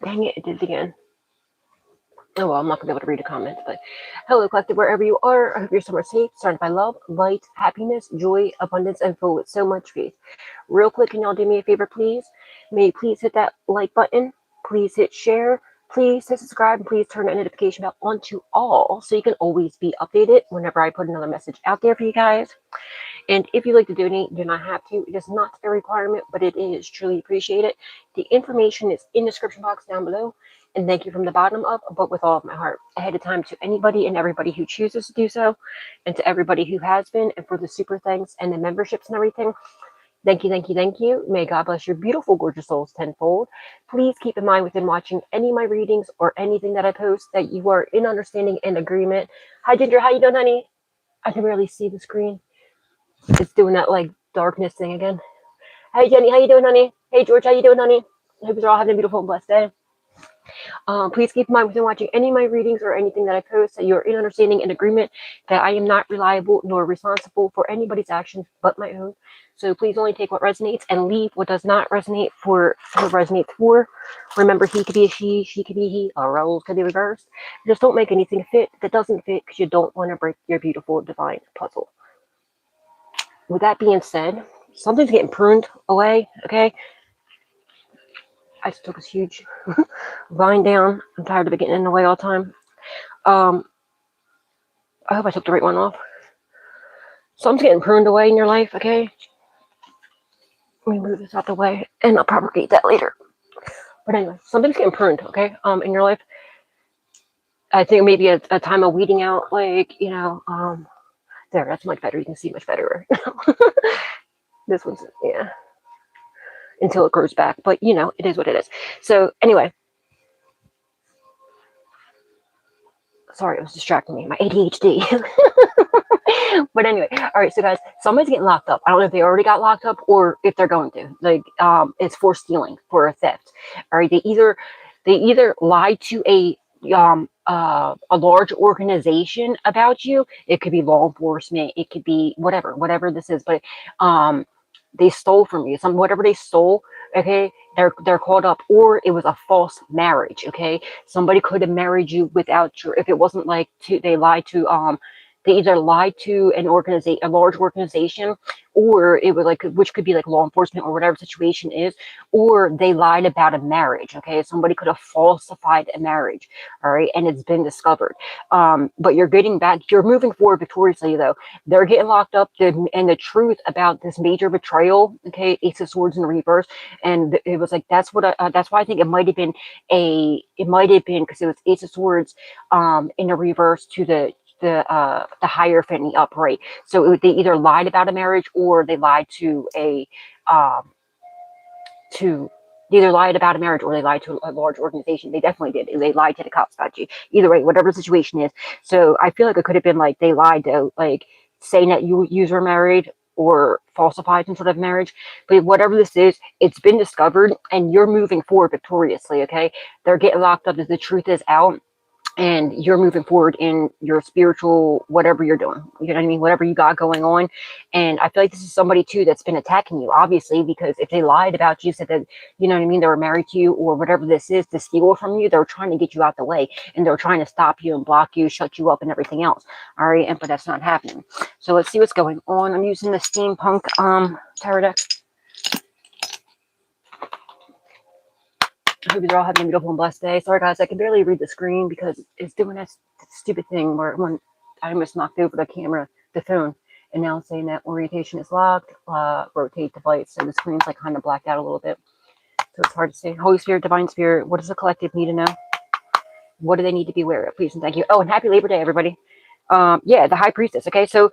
Dang it, it did it again. Oh well, I'm not gonna be able to read the comments, but hello, collective, wherever you are. I hope your summer safe, surrounded by love, light, happiness, joy, abundance, and full with so much faith. Real quick, can y'all do me a favor, please? May you please hit that like button, please hit share, please hit subscribe, and please turn that notification bell on to all so you can always be updated whenever I put another message out there for you guys. And if you'd like to donate, you do not have to. It is not a requirement, but it is truly appreciated. The information is in the description box down below. And thank you from the bottom up, but with all of my heart. Ahead of time to anybody and everybody who chooses to do so, and to everybody who has been, and for the super thanks and the memberships and everything. Thank you, thank you, thank you. May God bless your beautiful, gorgeous souls tenfold. Please keep in mind within watching any of my readings or anything that I post that you are in understanding and agreement. Hi, Ginger. How you doing, honey? I can barely see the screen. It's doing that like darkness thing again. Hey Jenny, how you doing, honey? Hey George, how you doing, honey? I hope you're all having a beautiful and blessed day. Please keep in mind when watching any of my readings or anything that I post that you're in understanding and agreement that I am not reliable nor responsible for anybody's actions but my own. So please only take what resonates and leave what does not resonate for what resonates for. Remember, he could be a she could be a he, our roles could be reversed. Just don't make anything fit that doesn't fit because you don't want to break your beautiful divine puzzle. With that being said, something's getting pruned away, okay? I just took this huge vine down. I'm tired of it getting in the way all the time. I hope I took the right one off. Something's getting pruned away in your life, okay? Let me move this out the way, and I'll propagate that later. But anyway, something's getting pruned, okay? In your life. I think maybe a time of weeding out, like, there, that's much better. You can see much better. This one's, yeah. Until it grows back, but it is what it is. So anyway, sorry, it was distracting me, my ADHD. But anyway, all right, so guys, somebody's getting locked up. I don't know if they already got locked up or if they're going to. Like, it's for stealing, for a theft. All right, they either lied to a large organization about you. It could be law enforcement, it could be whatever this is, but they stole from you. Whatever they stole, okay, they're called up, or it was a false marriage, okay? Somebody could have married you without if it wasn't like they lied to they either lied to a large organization, or it was like, which could be like law enforcement or whatever situation is, or they lied about a marriage, okay? Somebody could have falsified a marriage, all right, and it's been discovered. But you're moving forward victoriously, though. They're getting locked up, and the truth about this major betrayal, okay, Ace of Swords in reverse, and it was like, that's why I think it might have been because it was Ace of Swords in the reverse to the Hierophant in the upright. So they either lied about a marriage, or they lied to they either lied about a marriage, or they lied to a large organization. They definitely did. They lied to the cops about you. Either way, whatever the situation is. So I feel like it could have been like they lied to, like, saying that you were married, or falsified some sort of marriage. But whatever this is, it's been discovered, and you're moving forward victoriously, okay? They're getting locked up as the truth is out, and you're moving forward in your spiritual, whatever you're doing, you know what I mean, whatever you got going on. And I feel like this is somebody too that's been attacking you, obviously, because if they lied about you, said that, you know what I mean, they were married to you, or whatever this is, to steal from you, they're trying to get you out the way, and they're trying to stop you and block you, shut you up, and everything else. All right, but that's not happening. So let's see what's going on. I'm using the steampunk tarot deck. I hope you're all having a beautiful and blessed day. Sorry, guys, I can barely read the screen because it's doing that stupid thing where when I almost knocked over the phone, and now it's saying that orientation is locked, rotate device. So the screen's like kind of blacked out a little bit. So it's hard to say. Holy Spirit, Divine Spirit, what does the collective need to know? What do they need to be aware of? Please and thank you. Oh, and happy Labor Day, everybody. Yeah, the High Priestess. Okay, so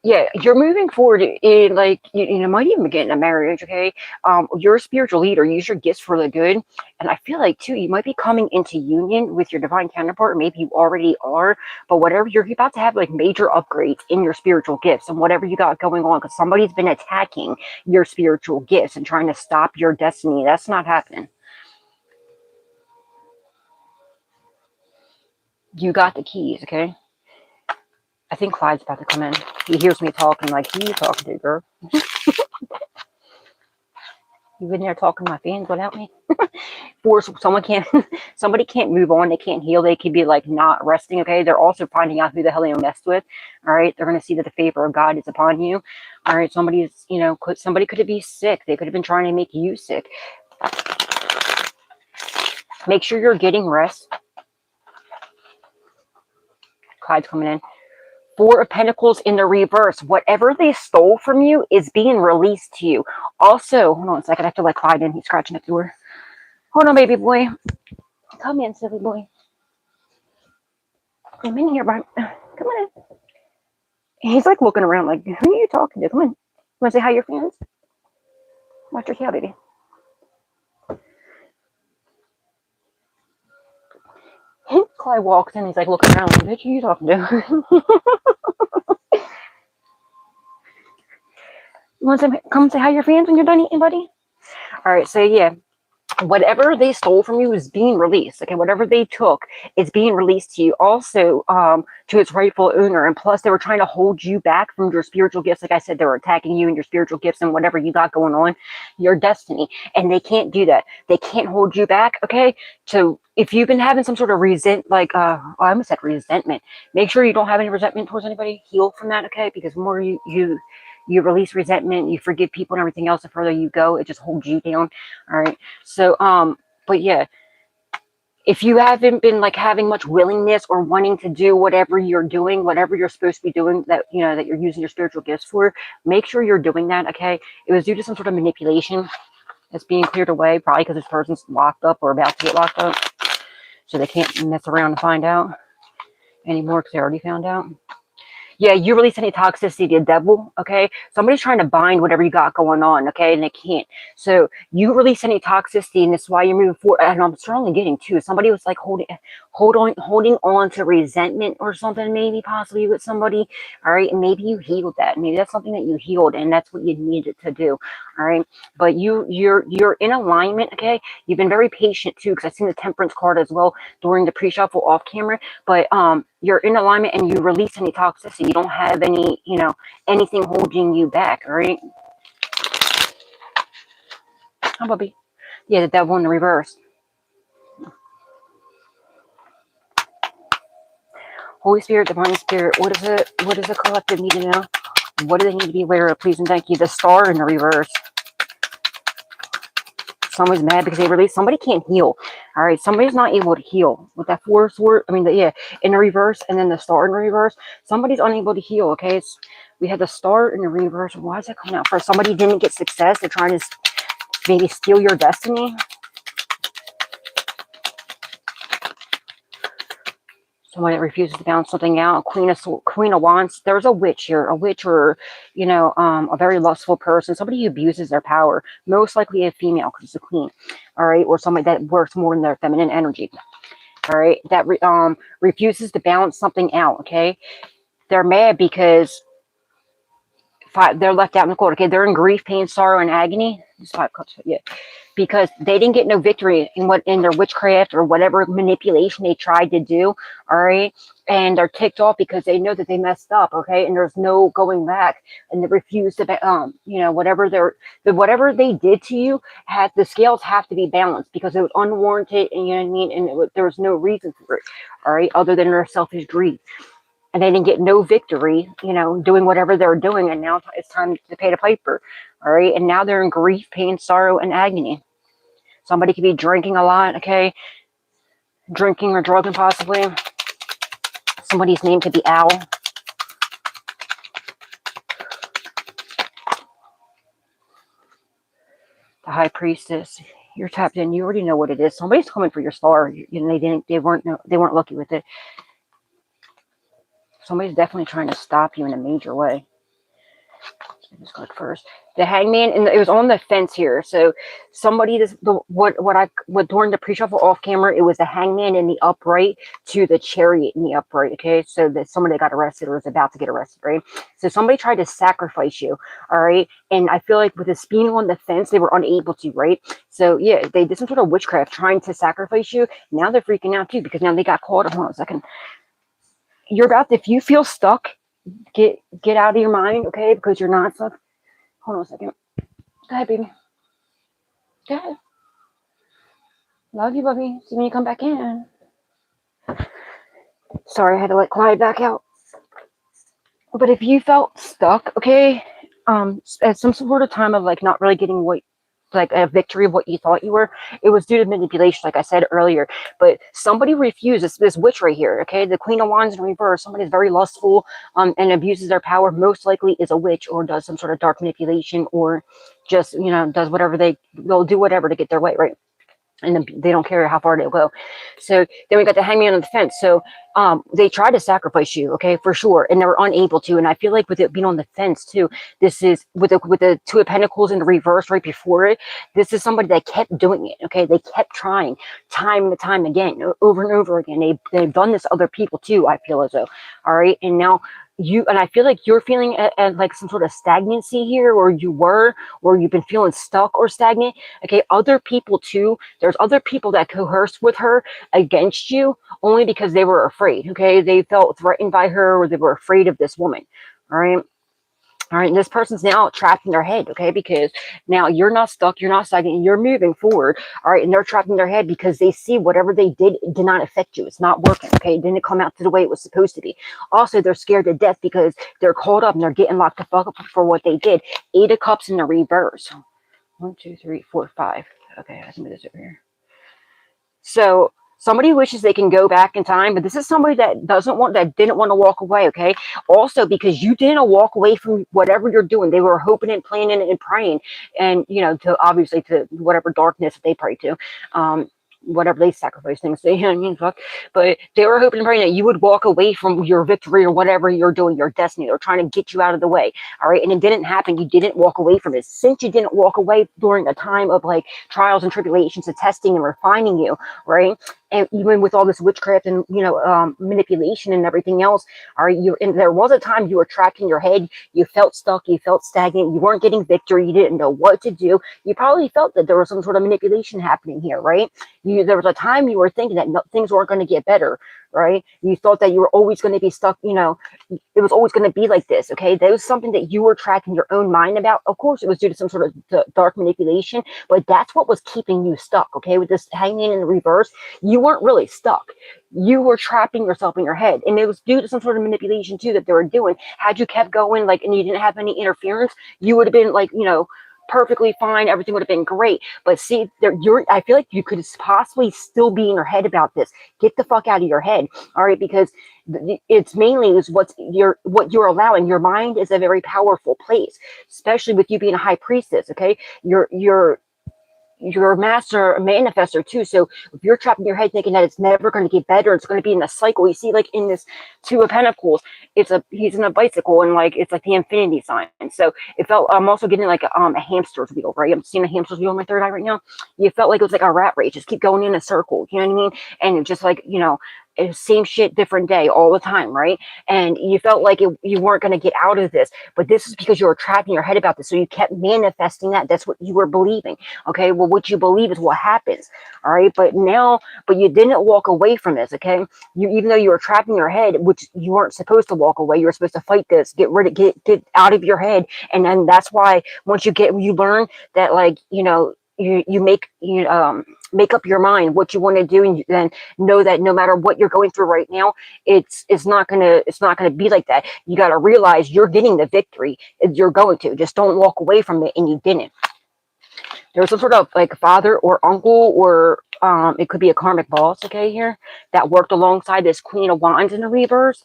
yeah, you're moving forward in, like, you might even be getting a marriage, okay? You're a spiritual leader. Use your gifts for the good. And I feel like, too, you might be coming into union with your divine counterpart, or maybe you already are, but whatever, you're about to have, like, major upgrades in your spiritual gifts and whatever you got going on, because somebody's been attacking your spiritual gifts and trying to stop your destiny. That's not happening. You got the keys, okay? I think Clyde's about to come in. He hears me talking, like, who you talking to, girl? You in there talking to my fans without me? force, somebody can't move on, they can't heal, they could be like not resting, okay? They're also finding out who the hell they messed with, all right? They're going to see that the favor of God is upon you, all right? Somebody's, you know, somebody could be sick. They could have been trying to make you sick. Make sure you're getting rest. Clyde's coming in. Four of Pentacles in the reverse. Whatever they stole from you is being released to you. Also, hold on a second. I have to let Clyde in. He's scratching at the door. Hold on, baby boy. Come in, silly boy. Come in here, bud. Come on in. He's like looking around like, who are you talking to? Come on. You want to say hi to your fans? Watch your tail, baby. Clyde walks in. He's like looking around like, bitch, who are you talking to? You want to come say hi to your fans when you're done eating, buddy? All right, so yeah. Whatever they stole from you is being released. Okay, whatever they took is being released to you. Also, to its rightful owner. And plus, they were trying to hold you back from your spiritual gifts. Like I said, they were attacking you and your spiritual gifts and whatever you got going on, your destiny. And they can't do that. They can't hold you back. Okay, so if you've been having some sort of I almost said resentment. Make sure you don't have any resentment towards anybody. Heal from that. Okay, because the more you release resentment, you forgive people and everything else, the further you go, it just holds you down. All right. So, but yeah, if you haven't been like having much willingness or wanting to do whatever you're doing, whatever you're supposed to be doing, that, you know, that you're using your spiritual gifts for, make sure you're doing that. Okay. It was due to some sort of manipulation that's being cleared away, probably because this person's locked up or about to get locked up. So they can't mess around and find out anymore because they already found out. Yeah, you release any toxicity to the devil, okay? Somebody's trying to bind whatever you got going on, okay? And they can't. So you release any toxicity, and that's why you're moving forward. And I'm strongly getting too. Somebody was like holding on to resentment or something, maybe possibly with somebody. All right, and maybe you healed that. Maybe that's something that you healed, and that's what you needed to do. All right, but you're in alignment, okay? You've been very patient too, because I've seen the Temperance card as well during the pre-shuffle off camera. But you're in alignment and you release any toxicity. You don't have any, you know, anything holding you back, all right? Oh, Bubby. Yeah, the devil in the reverse. Holy Spirit, Divine Spirit, what is it? What does the collective need to know? What do they need to be aware of? Please and thank you. The star in the reverse. Someone's mad because they released. Somebody can't heal. All right, somebody's not able to heal with that four sword. I mean, in the reverse, and then the star in the reverse. Somebody's unable to heal. Okay, we had the star in the reverse. Why is that coming out first? Somebody didn't get success. They're trying to maybe steal your destiny. Someone that refuses to balance something out. Queen of Wands. There's a witch here. A witch, or, you know, a very lustful person. Somebody who abuses their power. Most likely a female, because it's a queen. All right, or somebody that works more in their feminine energy. All right, that refuses to balance something out. Okay, they're mad because they're left out in the cold. Okay, they're in grief, pain, sorrow, and agony. It's 5 cups. Yeah, because they didn't get no victory in their witchcraft or whatever manipulation they tried to do. All right, and they're ticked off because they know that they messed up. Okay, and there's no going back, and they refuse to. You know, whatever they did to you, the scales have to be balanced because it was unwarranted, and you know what I mean. And there was no reason for it. All right, other than their selfish greed. And they didn't get no victory, you know, doing whatever they're doing. And now it's time to pay the piper. All right. And now they're in grief, pain, sorrow, and agony. Somebody could be drinking a lot. Okay. Drinking or drugging possibly. Somebody's name could be Owl. The High Priestess. You're tapped in. You already know what it is. Somebody's coming for your star. You know, they weren't lucky with it. Somebody's definitely trying to stop you in a major way. This card first. The Hangman, and it was on the fence here. So somebody, during the pre-shuffle off camera, it was the Hangman in the upright to the Chariot in the upright. Okay, so that somebody got arrested or was about to get arrested, right? So somebody tried to sacrifice you, all right? And I feel like with this being on the fence, they were unable to, right? So yeah, they did some sort of witchcraft trying to sacrifice you. Now they're freaking out too because now they got caught. Hold on a second. If you feel stuck, get out of your mind, okay? Because you're not stuck. Hold on a second. Go ahead, baby. Go ahead. Love you, Bubby. See you when you come back in. Sorry, I had to let Clyde back out. But if you felt stuck, okay, at some sort of time of like not really getting what, like a victory of what you thought you were, it was due to manipulation, like I said earlier. But somebody refused this witch right here, okay, the Queen of Wands in reverse. Somebody's very lustful, and abuses their power. Most likely is a witch or does some sort of dark manipulation, or just does whatever they'll do whatever to get their way, right? And they don't care how far they'll go. So then we got the hangman on the fence. So they tried to sacrifice you, okay, for sure, and they were unable to. And I feel like with it being on the fence too, this is with the Two of Pentacles in the reverse right before it. This is somebody that kept doing it. Okay, they kept trying, time and time again, over and over again. They've done this to other people too. I feel as though, all right, and now. And I feel like you're feeling at like some sort of stagnancy here, or you were, or you've been feeling stuck or stagnant. Okay, other people too. There's other people that coerced with her against you only because they were afraid. Okay, they felt threatened by her, or they were afraid of this woman. All right. All right, and this person's now trapped in their head, okay? Because now you're not stuck, you're not stagnant, you're moving forward, all right? And they're trapped in their head because they see whatever they did not affect you. It's not working, okay? It didn't come out to the way it was supposed to be. Also, they're scared to death because they're caught up and they're getting locked the fuck up for what they did. 8 of Cups in the reverse. 1, 2, 3, 4, 5. Okay, let's move this over here. So somebody wishes they can go back in time, but this is somebody that didn't want to walk away, okay? Also, because you didn't walk away from whatever you're doing. They were hoping and planning and praying, and to obviously to whatever darkness that they pray to. Whatever they sacrifice things, fuck. But they were hoping and praying that you would walk away from your victory or whatever you're doing, your destiny. They're trying to get you out of the way. All right. And it didn't happen. You didn't walk away from it. Since you didn't walk away during a time of like trials and tribulations and testing and refining you, right? And even with all this witchcraft and manipulation and everything else, all right, and there was a time you were trapped in your head. You felt stuck. You felt stagnant. You weren't getting victory. You didn't know what to do. You probably felt that there was some sort of manipulation happening here, right? There was a time you were thinking that things weren't going to get better, right? You thought that you were always going to be stuck. It was always going to be like this. Okay, that was something that you were tracking your own mind about. Of course, it was due to some sort of dark manipulation, but that's what was keeping you stuck. Okay, with this hanging in the reverse, you weren't really stuck. You were trapping yourself in your head, and it was due to some sort of manipulation too that they were doing. Had you kept going, like, and you didn't have any interference, you would have been like, perfectly fine. Everything would have been great. But see, I feel like you could possibly still be in your head about this. Get the fuck out of your head, all right? Because it's mainly is what you're allowing. Your mind is a very powerful place, especially with you being a high priestess. Okay, you're a master manifestor too. So if you're trapped in your head thinking that it's never going to get better, it's going to be in a cycle. You see, like in this Two of Pentacles, he's in a bicycle, and like it's like the infinity sign. So it felt, I'm also getting like a hamster's wheel, right? I'm seeing a hamster's wheel in my third eye right now. You felt like it was like a rat race, just keep going in a circle. You know what I mean? And it just like same shit, different day, all the time, right? And you felt like you weren't going to get out of this, but this is because you were trapped in your head about this. So you kept manifesting that. That's what you were believing. Okay, well, what you believe is what happens. All right, but you didn't walk away from this. Okay, even though you were trapped in your head, which you weren't supposed to walk away, you were supposed to fight this, get out of your head. And then that's why once you learn that, like, you make up your mind what you want to do, and then know that no matter what you're going through right now, it's not gonna be like that. You got to realize you're getting the victory. You're going to just don't walk away from it, and you didn't. There was some sort of like father or uncle, or it could be a karmic boss, okay, here, that worked alongside this Queen of Wands in the reverse,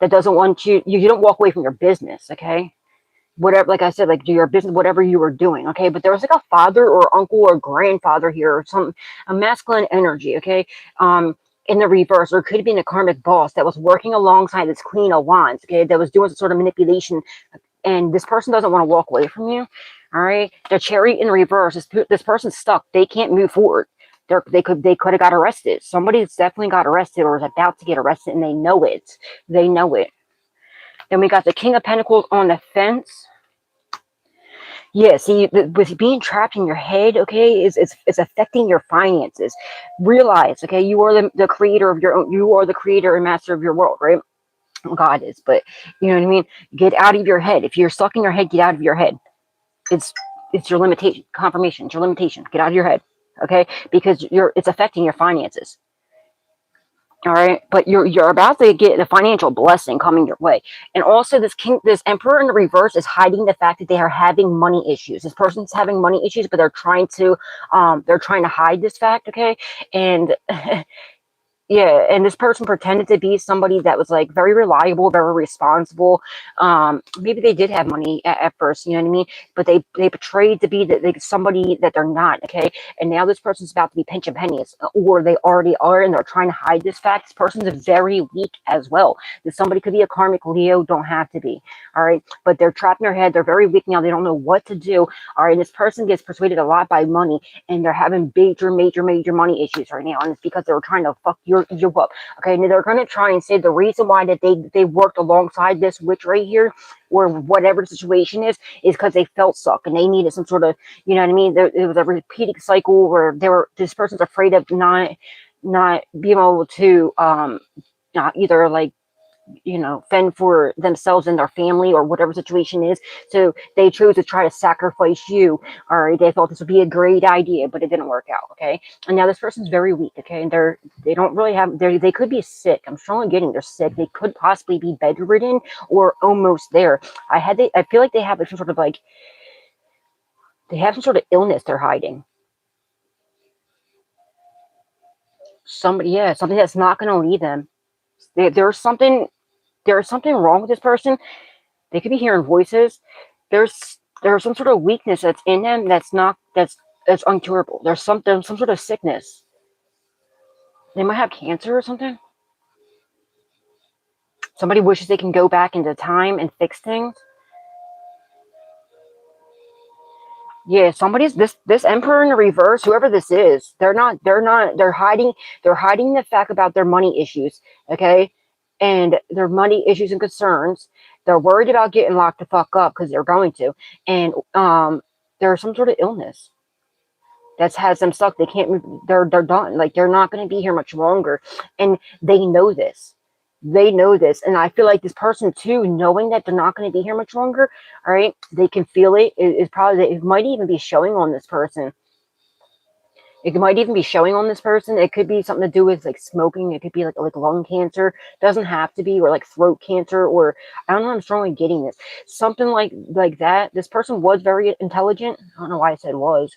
that doesn't want you don't walk away from your business, okay? Whatever, like I said, like do your business, whatever you were doing, okay? But there was like a father or uncle or grandfather here, or a masculine energy, okay? In the reverse, or it could have been a karmic boss that was working alongside this Queen of Wands, okay? That was doing some sort of manipulation, and this person doesn't want to walk away from you, all right? The Chariot in reverse, this person's stuck. They can't move forward. They could have got arrested. Somebody's definitely got arrested or is about to get arrested, and they know it. They know it. Then we got the King of Pentacles on the fence. Yeah, see, with being trapped in your head, okay, it's affecting your finances. Realize, okay, you are the creator of your own. You are the creator and master of your world, right? God is, but you know what I mean? Get out of your head. If you're stuck in your head, get out of your head. It's your limitation. Confirmation. It's your limitation. Get out of your head. okay? Because it's affecting your finances. All right, but you're about to get a financial blessing coming your way, and also this emperor in the reverse is hiding the fact that they are having money issues. This person's having money issues, but they're trying to hide this fact, okay? And yeah, and this person pretended to be somebody that was like very reliable, very responsible. Maybe they did have money at first, you know what I mean? But they portrayed to be somebody that they're not, okay? And now this person's about to be pinching pennies, or they already are, and they're trying to hide this fact. This person's very weak as well. This somebody could be a karmic Leo, don't have to be, all right? But they're trapped in their head. They're very weak now. They don't know what to do, all right? And this person gets persuaded a lot by money, and they're having major money issues right now, and it's because they're trying to fuck you up, okay? And they're going to try and say the reason why that they worked alongside this witch right here, or whatever the situation is because they felt suck and they needed some sort of, you know what I mean? It was a repeating cycle where this person's afraid of not being able to not either like, you know, fend for themselves and their family or whatever situation is. So they chose to try to sacrifice you. All right, they thought this would be a great idea, but it didn't work out. Okay, and now this person's very weak. Okay, and they don't really have they could be sick. I'm strongly getting they're sick. They could possibly be bedridden or almost there. I feel like they have some sort of like they have some sort of illness they're hiding. Something that's not going to leave them. There's something wrong with this person. They could be hearing voices. There's some sort of weakness that's in them that's uncurable. There's some sort of sickness. They might have cancer or something. Somebody wishes they can go back into time and fix things. Yeah, somebody's this emperor in the reverse, whoever this is, they're hiding the fact about their money issues, okay? And their money issues and concerns. They're worried about getting locked the fuck up because they're going to. And there's some sort of illness that's has them stuck. They can't move, they're done. Like they're not gonna be here much longer. And they know this. They know this, and I feel like this person too, knowing that they're not going to be here much longer, all right, they can feel it. It's probably it might even be showing on this person. It might even be showing on this person. It could be something to do with like smoking. It could be like lung cancer. Doesn't have to be, or like throat cancer, or I don't know. I'm strongly getting this something like that. This person was very intelligent. I don't know why I said was.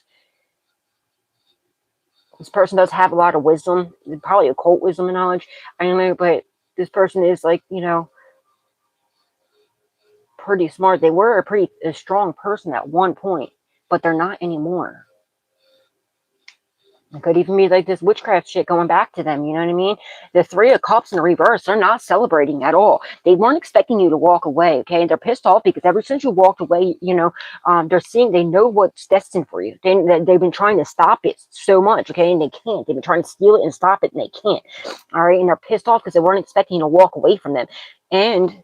This person does have a lot of wisdom, probably occult wisdom and knowledge. I don't know, but this person is like, you know, pretty smart. They were a strong person at one point, but they're not anymore. It could even be like this witchcraft shit going back to them, you know what I mean? The Three of Cups in reverse, they're not celebrating at all. They weren't expecting you to walk away, okay? And they're pissed off because ever since you walked away, you know, they know what's destined for you. They've been trying to stop it so much, okay? And they can't. They've been trying to steal it and stop it, and they can't. All right? And they're pissed off because they weren't expecting you to walk away from them. And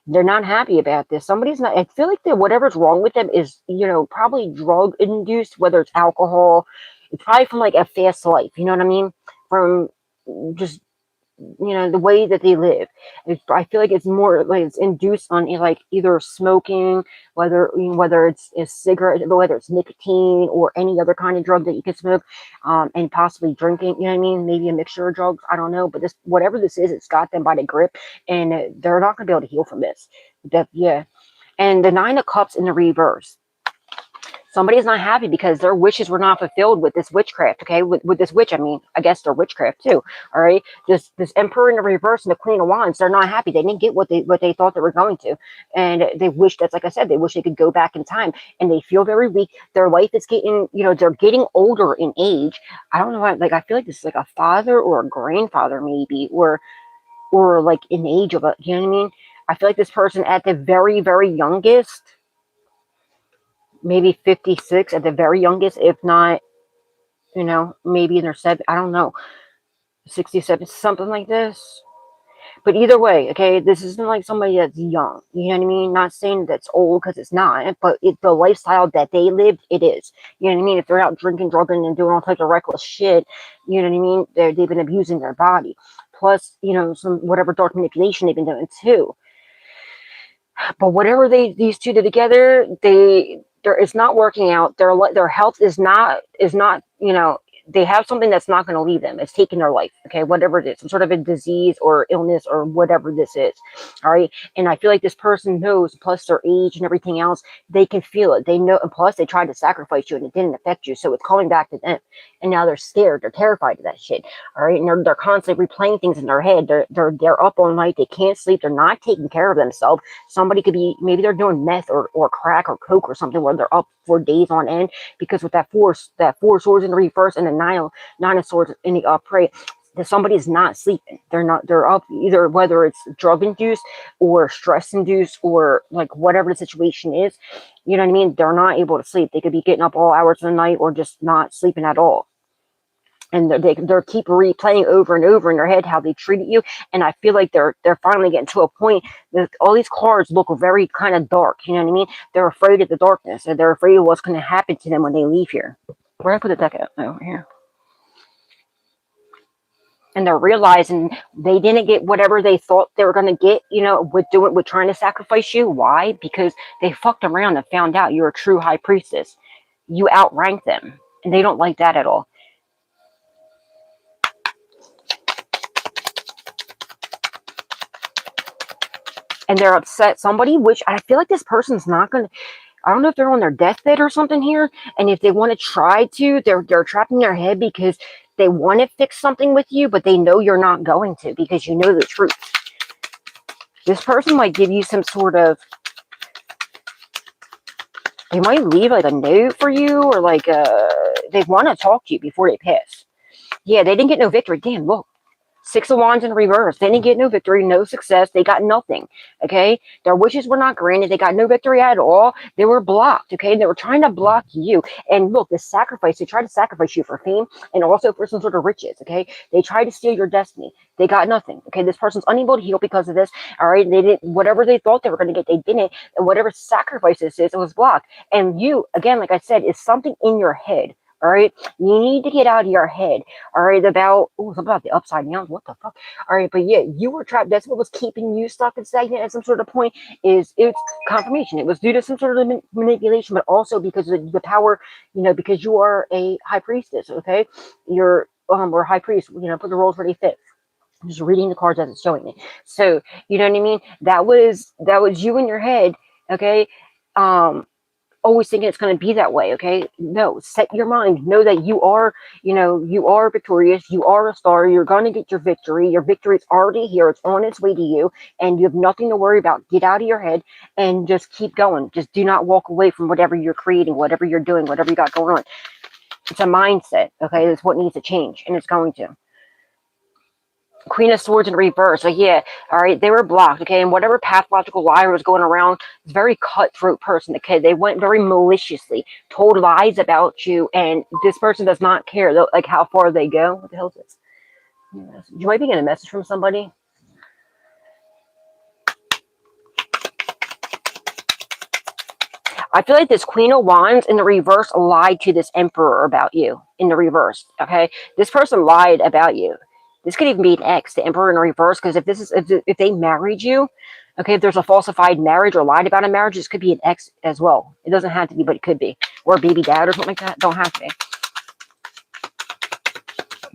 they're not happy about this. Somebody's not, I feel like that whatever's wrong with them is, you know, probably drug induced, whether it's alcohol. It's probably from like a fast life, you know what I mean? From just, you know, the way that they live. I feel like it's more like it's induced on like either smoking, whether it's a cigarette, whether it's nicotine or any other kind of drug that you can smoke, and possibly drinking. You know what I mean? Maybe a mixture of drugs. I don't know, but this whatever this is, it's got them by the grip, and they're not going to be able to heal from this. Yeah, and the Nine of Cups in the reverse. Somebody's not happy because their wishes were not fulfilled with this witchcraft, okay? With this witch, I mean, I guess they're witchcraft too, all right? This Emperor in the reverse and the Queen of Wands, they're not happy. They didn't get what they thought they were going to. And they wish, that's like I said, they wish they could go back in time. And they feel very weak. Their life is getting, you know, they're getting older in age. I don't know why, like, I feel like this is like a father or a grandfather maybe, or like in age of a, you know what I mean? I feel like this person at the very, very youngest, maybe 56 at the very youngest, if not, you know, maybe in their 70s, I don't know, 67, something like this. But either way, okay, this isn't like somebody that's young, you know what I mean? Not saying that's old because it's not, but it's the lifestyle that they lived, it is. You know what I mean? If they're out drinking, drugging, and doing all types of reckless shit, you know what I mean? They've been abusing their body. Plus, you know, some whatever dark manipulation they've been doing too. But whatever these two did together, it's not working out. Their health is not, you know, they have something that's not going to leave them. It's taking their life, okay, whatever it is, some sort of a disease or illness or whatever this is. All right. And I feel like this person knows, plus their age and everything else, they can feel it. They know, and plus they tried to sacrifice you and it didn't affect you, so it's coming back to them. And now they're scared, they're terrified of that shit. All right. And they're constantly replaying things in their head. They're up all night, they can't sleep, they're not taking care of themselves. Somebody could be, maybe they're doing meth or crack or coke or something, where they're up for days on end, because with that four swords in the reverse and the nine of swords in the upright, that somebody's not sleeping. They're up, either whether it's drug induced or stress induced or like whatever the situation is, you know what I mean? They're not able to sleep. They could be getting up all hours of the night or just not sleeping at all. And they're keep replaying over and over in their head how they treated you. And I feel like they're finally getting to a point that all these cards look very kind of dark. You know what I mean? They're afraid of the darkness, and they're afraid of what's going to happen to them when they leave here. Where did I put the deck at? Over here. And they're realizing they didn't get whatever they thought they were going to get, you know, with trying to sacrifice you. Why? Because they fucked around and found out you're a true high priestess. You outrank them, and they don't like that at all. And they're upset. Somebody, which I feel like this person's not going to, I don't know if they're on their deathbed or something here. And if they want to try to, they're trapped in their head because they want to fix something with you, but they know you're not going to, because you know the truth. This person might give you some sort of, they might leave like a note for you, or like they want to talk to you before they pass. Yeah, they didn't get no victory. Damn, look. 6 of Wands in reverse. They didn't get no victory, no success. They got nothing. Okay? Their wishes were not granted. They got no victory at all. They were blocked. Okay? They were trying to block you. And look, the sacrifice, they tried to sacrifice you for fame and also for some sort of riches. Okay? They tried to steal your destiny. They got nothing. Okay? This person's unable to heal because of this. All right? They didn't, whatever they thought they were going to get, they didn't. And whatever sacrifice this is, it was blocked. And you, again, like I said, is something in your head. All right, you need to get out of your head. All right, about the upside down. What the fuck? All right, but yeah, you were trapped. That's what was keeping you stuck and stagnant at some sort of point. It's confirmation. It was due to some sort of manipulation, but also because of the power. You know, because you are a high priestess. Okay, you're or high priest. You know, put the roles where they fit. I'm just reading the cards as it's showing me. So you know what I mean. That was you in your head. Okay. Always thinking it's going to be that way. Okay, no, set your mind, know that you are, you know, you are victorious, you are a star, you're going to get your victory is already here, it's on its way to you, and you have nothing to worry about. Get out of your head and just keep going. Just do not walk away from whatever you're creating, whatever you're doing, whatever you got going on. It's a mindset. Okay, that's what needs to change, and it's going to. Queen of Swords in reverse. So yeah, all right, they were blocked. Okay, and whatever pathological liar was going around, it's a very cutthroat person. Okay, they went very maliciously, told lies about you, and this person does not care like how far they go. What the hell is this? You might be getting a message from somebody. I feel like this Queen of Wands in the reverse lied to this Emperor about you in the reverse. Okay, this person lied about you. This could even be an ex, the Emperor in reverse, because if they married you, okay, if there's a falsified marriage or lied about a marriage, this could be an ex as well. It doesn't have to be, but it could be. Or a baby dad or something like that. Don't have to be.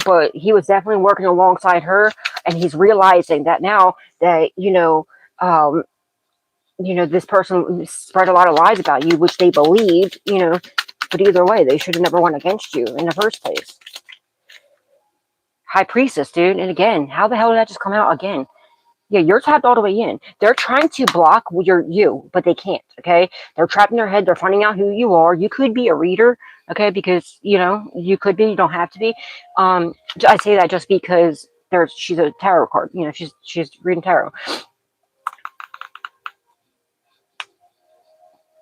But he was definitely working alongside her, and he's realizing that now that, this person spread a lot of lies about you, which they believed, but either way, they should have never went against you in the first place. High Priestess, dude. And again, how the hell did that just come out again? Yeah, you're tapped all the way in. They're trying to block you, but they can't, okay? They're trapped in their head. They're finding out who you are. You could be a reader, okay? Because, you could be. You don't have to be. I say that just because she's a tarot card. She's reading tarot.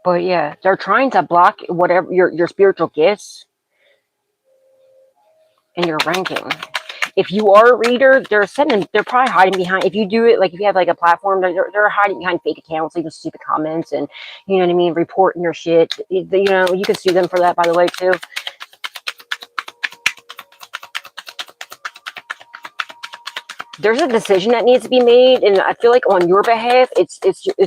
But yeah, they're trying to block whatever your spiritual gifts and your ranking. If you are a reader, they're probably hiding behind, if you do it, like if you have like a platform, they're hiding behind fake accounts, leaving stupid comments and, you know what I mean, reporting your shit. You can sue them for that, by the way, too. there's a decision that needs to be made, and I feel like on your behalf, it's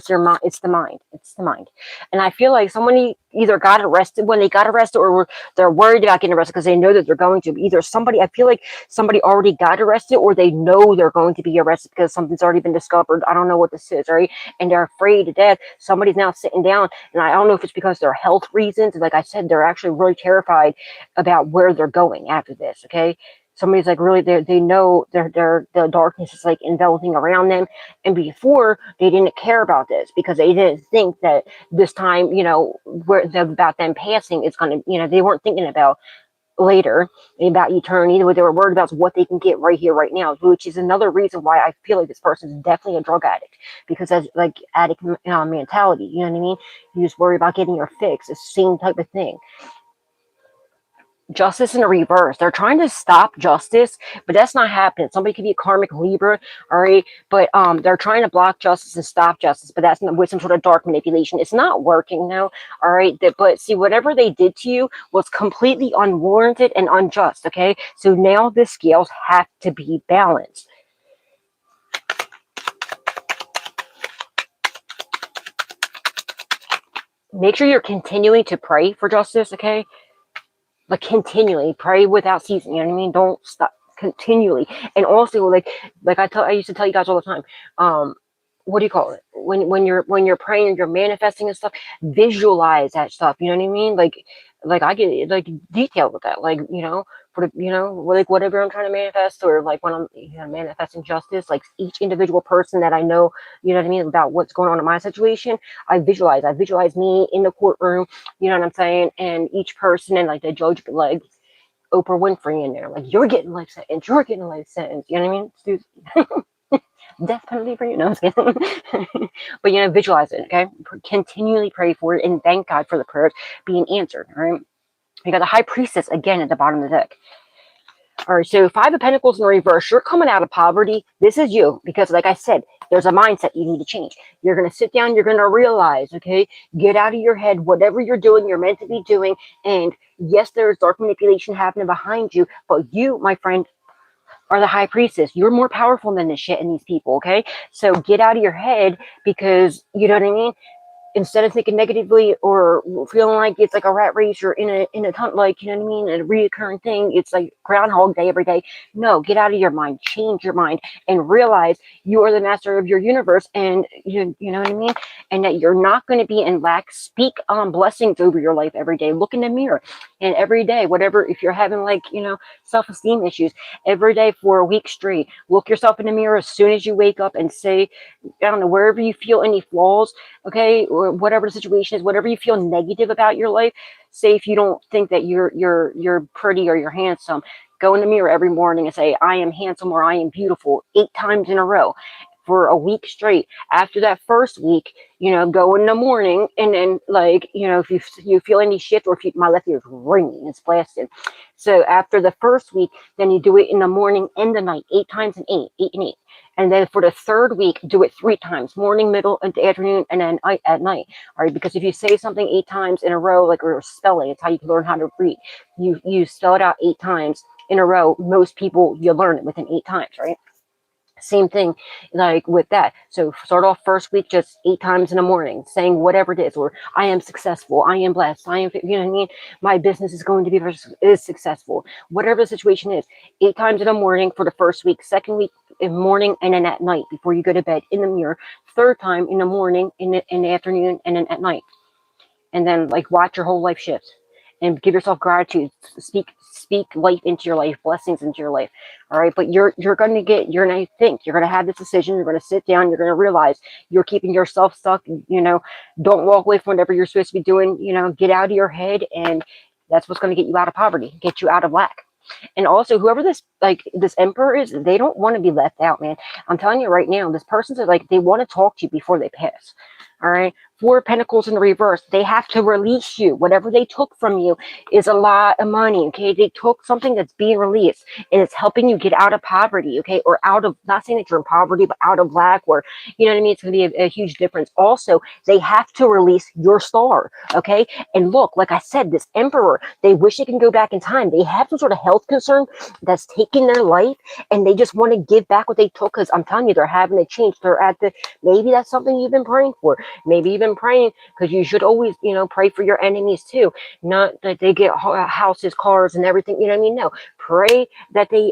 your mind, it's the mind. And I feel like somebody either got arrested when they got arrested, or they're worried about getting arrested because they know that they're going to. Either somebody, I feel like somebody already got arrested, or they know they're going to be arrested because something's already been discovered. I don't know what this is, right? And they're afraid to death. Somebody's now sitting down, and I don't know if it's because their health reasons. Like I said, they're actually really terrified about where they're going after this. Okay, somebody's like really they know the darkness is like enveloping around them, and before they didn't care about this because they didn't think that this time, where about them passing is going to, they weren't thinking about later, about eternity. What they were worried about is what they can get right here right now, which is another reason why I feel like this person is definitely a drug addict, because that's like addict mentality, you know what I mean? You just worry about getting your fix. It's the same type of thing. Justice in a reverse. They're trying to stop justice, but that's not happening. Somebody could be a karmic Libra, all right, but they're trying to block justice and stop justice, but that's with some sort of dark manipulation. It's not working now, all right. But see, whatever they did to you was completely unwarranted and unjust. Okay, so now the scales have to be balanced. Make sure you're continuing to pray for justice. Okay, like continually pray without ceasing. You know what I mean? Don't stop, continually. And also, like I used to tell you guys all the time, what do you call it, when you're praying and you're manifesting and stuff, visualize that stuff, you know what I mean? Like I get like detailed with that, like, for the, like whatever I'm trying to manifest, or like when I'm, manifesting justice, like each individual person that I know, you know what I mean, about what's going on in my situation, I visualize me in the courtroom, you know what I'm saying, and each person, and like the judge, like Oprah Winfrey in there, like, you're getting life sentence, you know what I mean? Death penalty for you. No, I was kidding. But visualize it, okay? Continually pray for it and thank God for the prayers being answered. All right. You got the High Priestess again at the bottom of the deck. All right, so Five of Pentacles in reverse. You're coming out of poverty. This is you, because like I said, there's a mindset you need to change. You're going to sit down. You're going to realize, okay, get out of your head. Whatever you're doing, you're meant to be doing. And yes, there's dark manipulation happening behind you, but you, my friend, are the High Priestess. You're more powerful than this shit and these people, okay? So get out of your head, because, you know what I mean? Instead of thinking negatively or feeling like it's like a rat race or in a ton, like, you know what I mean, a reoccurring thing, it's like Groundhog Day every day. No, get out of your mind, change your mind, and realize you are the master of your universe, and you know what I mean, and that you're not going to be in lack. Speak blessings over your life every day. Look in the mirror, and every day, whatever, if you're having like, self-esteem issues, every day for a week straight, look yourself in the mirror as soon as you wake up and say, I don't know, wherever you feel any flaws, okay, or whatever the situation is, whatever you feel negative about your life, say if you don't think that you're pretty or you're handsome, go in the mirror every morning and say, I am handsome or I am beautiful, 8 times in a row for a week straight. After that first week, go in the morning, and then, like, if you feel any shift, or if my left ear is ringing, it's blasted. So after the first week, then you do it in the morning and the night, 8 times and 8 and 8. And then for the third week, do it 3 times, morning, middle, and afternoon, and then at night. All right, because if you say something 8 times in a row, like, or spelling, it's how you can learn how to read. You spell it out 8 times in a row. Most people, you learn it within 8 times, right? Same thing, like with that. So start off first week just 8 times in the morning, saying whatever it is, or I am successful, I am blessed, I am, you know what I mean? My business is going to be successful. Whatever the situation is, 8 times in the morning for the first week, second week in the morning, and then at night before you go to bed in the mirror. Third time in the morning, in the afternoon, and then at night. And then, like, watch your whole life shift. And give yourself gratitude. Speak life into your life, blessings into your life. All right, but you're gonna think, you're gonna have this decision. You're gonna sit down. You're gonna realize you're keeping yourself stuck. Don't walk away from whatever you're supposed to be doing. Get out of your head, and that's what's gonna get you out of poverty, get you out of lack. And also, whoever this emperor is, they don't want to be left out, man. I'm telling you right now, this person's like, they want to talk to you before they pass. All right, Four of Pentacles in the reverse. They have to release you. Whatever they took from you is a lot of money, okay? They took something that's being released, and it's helping you get out of poverty, okay? Or out of, not saying that you're in poverty, but out of lack, or, you know what I mean? It's going to be a huge difference. Also, they have to release your star, okay? And look, like I said, this Emperor, they wish they can go back in time. They have some sort of health concern that's taking their life, and they just want to give back what they took, because I'm telling you, they're having a change. They're at the, maybe that's something you've been praying for. Maybe you've been praying, because you should always, you know, pray for your enemies too. Not that they get houses, cars, and everything, you know what I mean? No, pray that they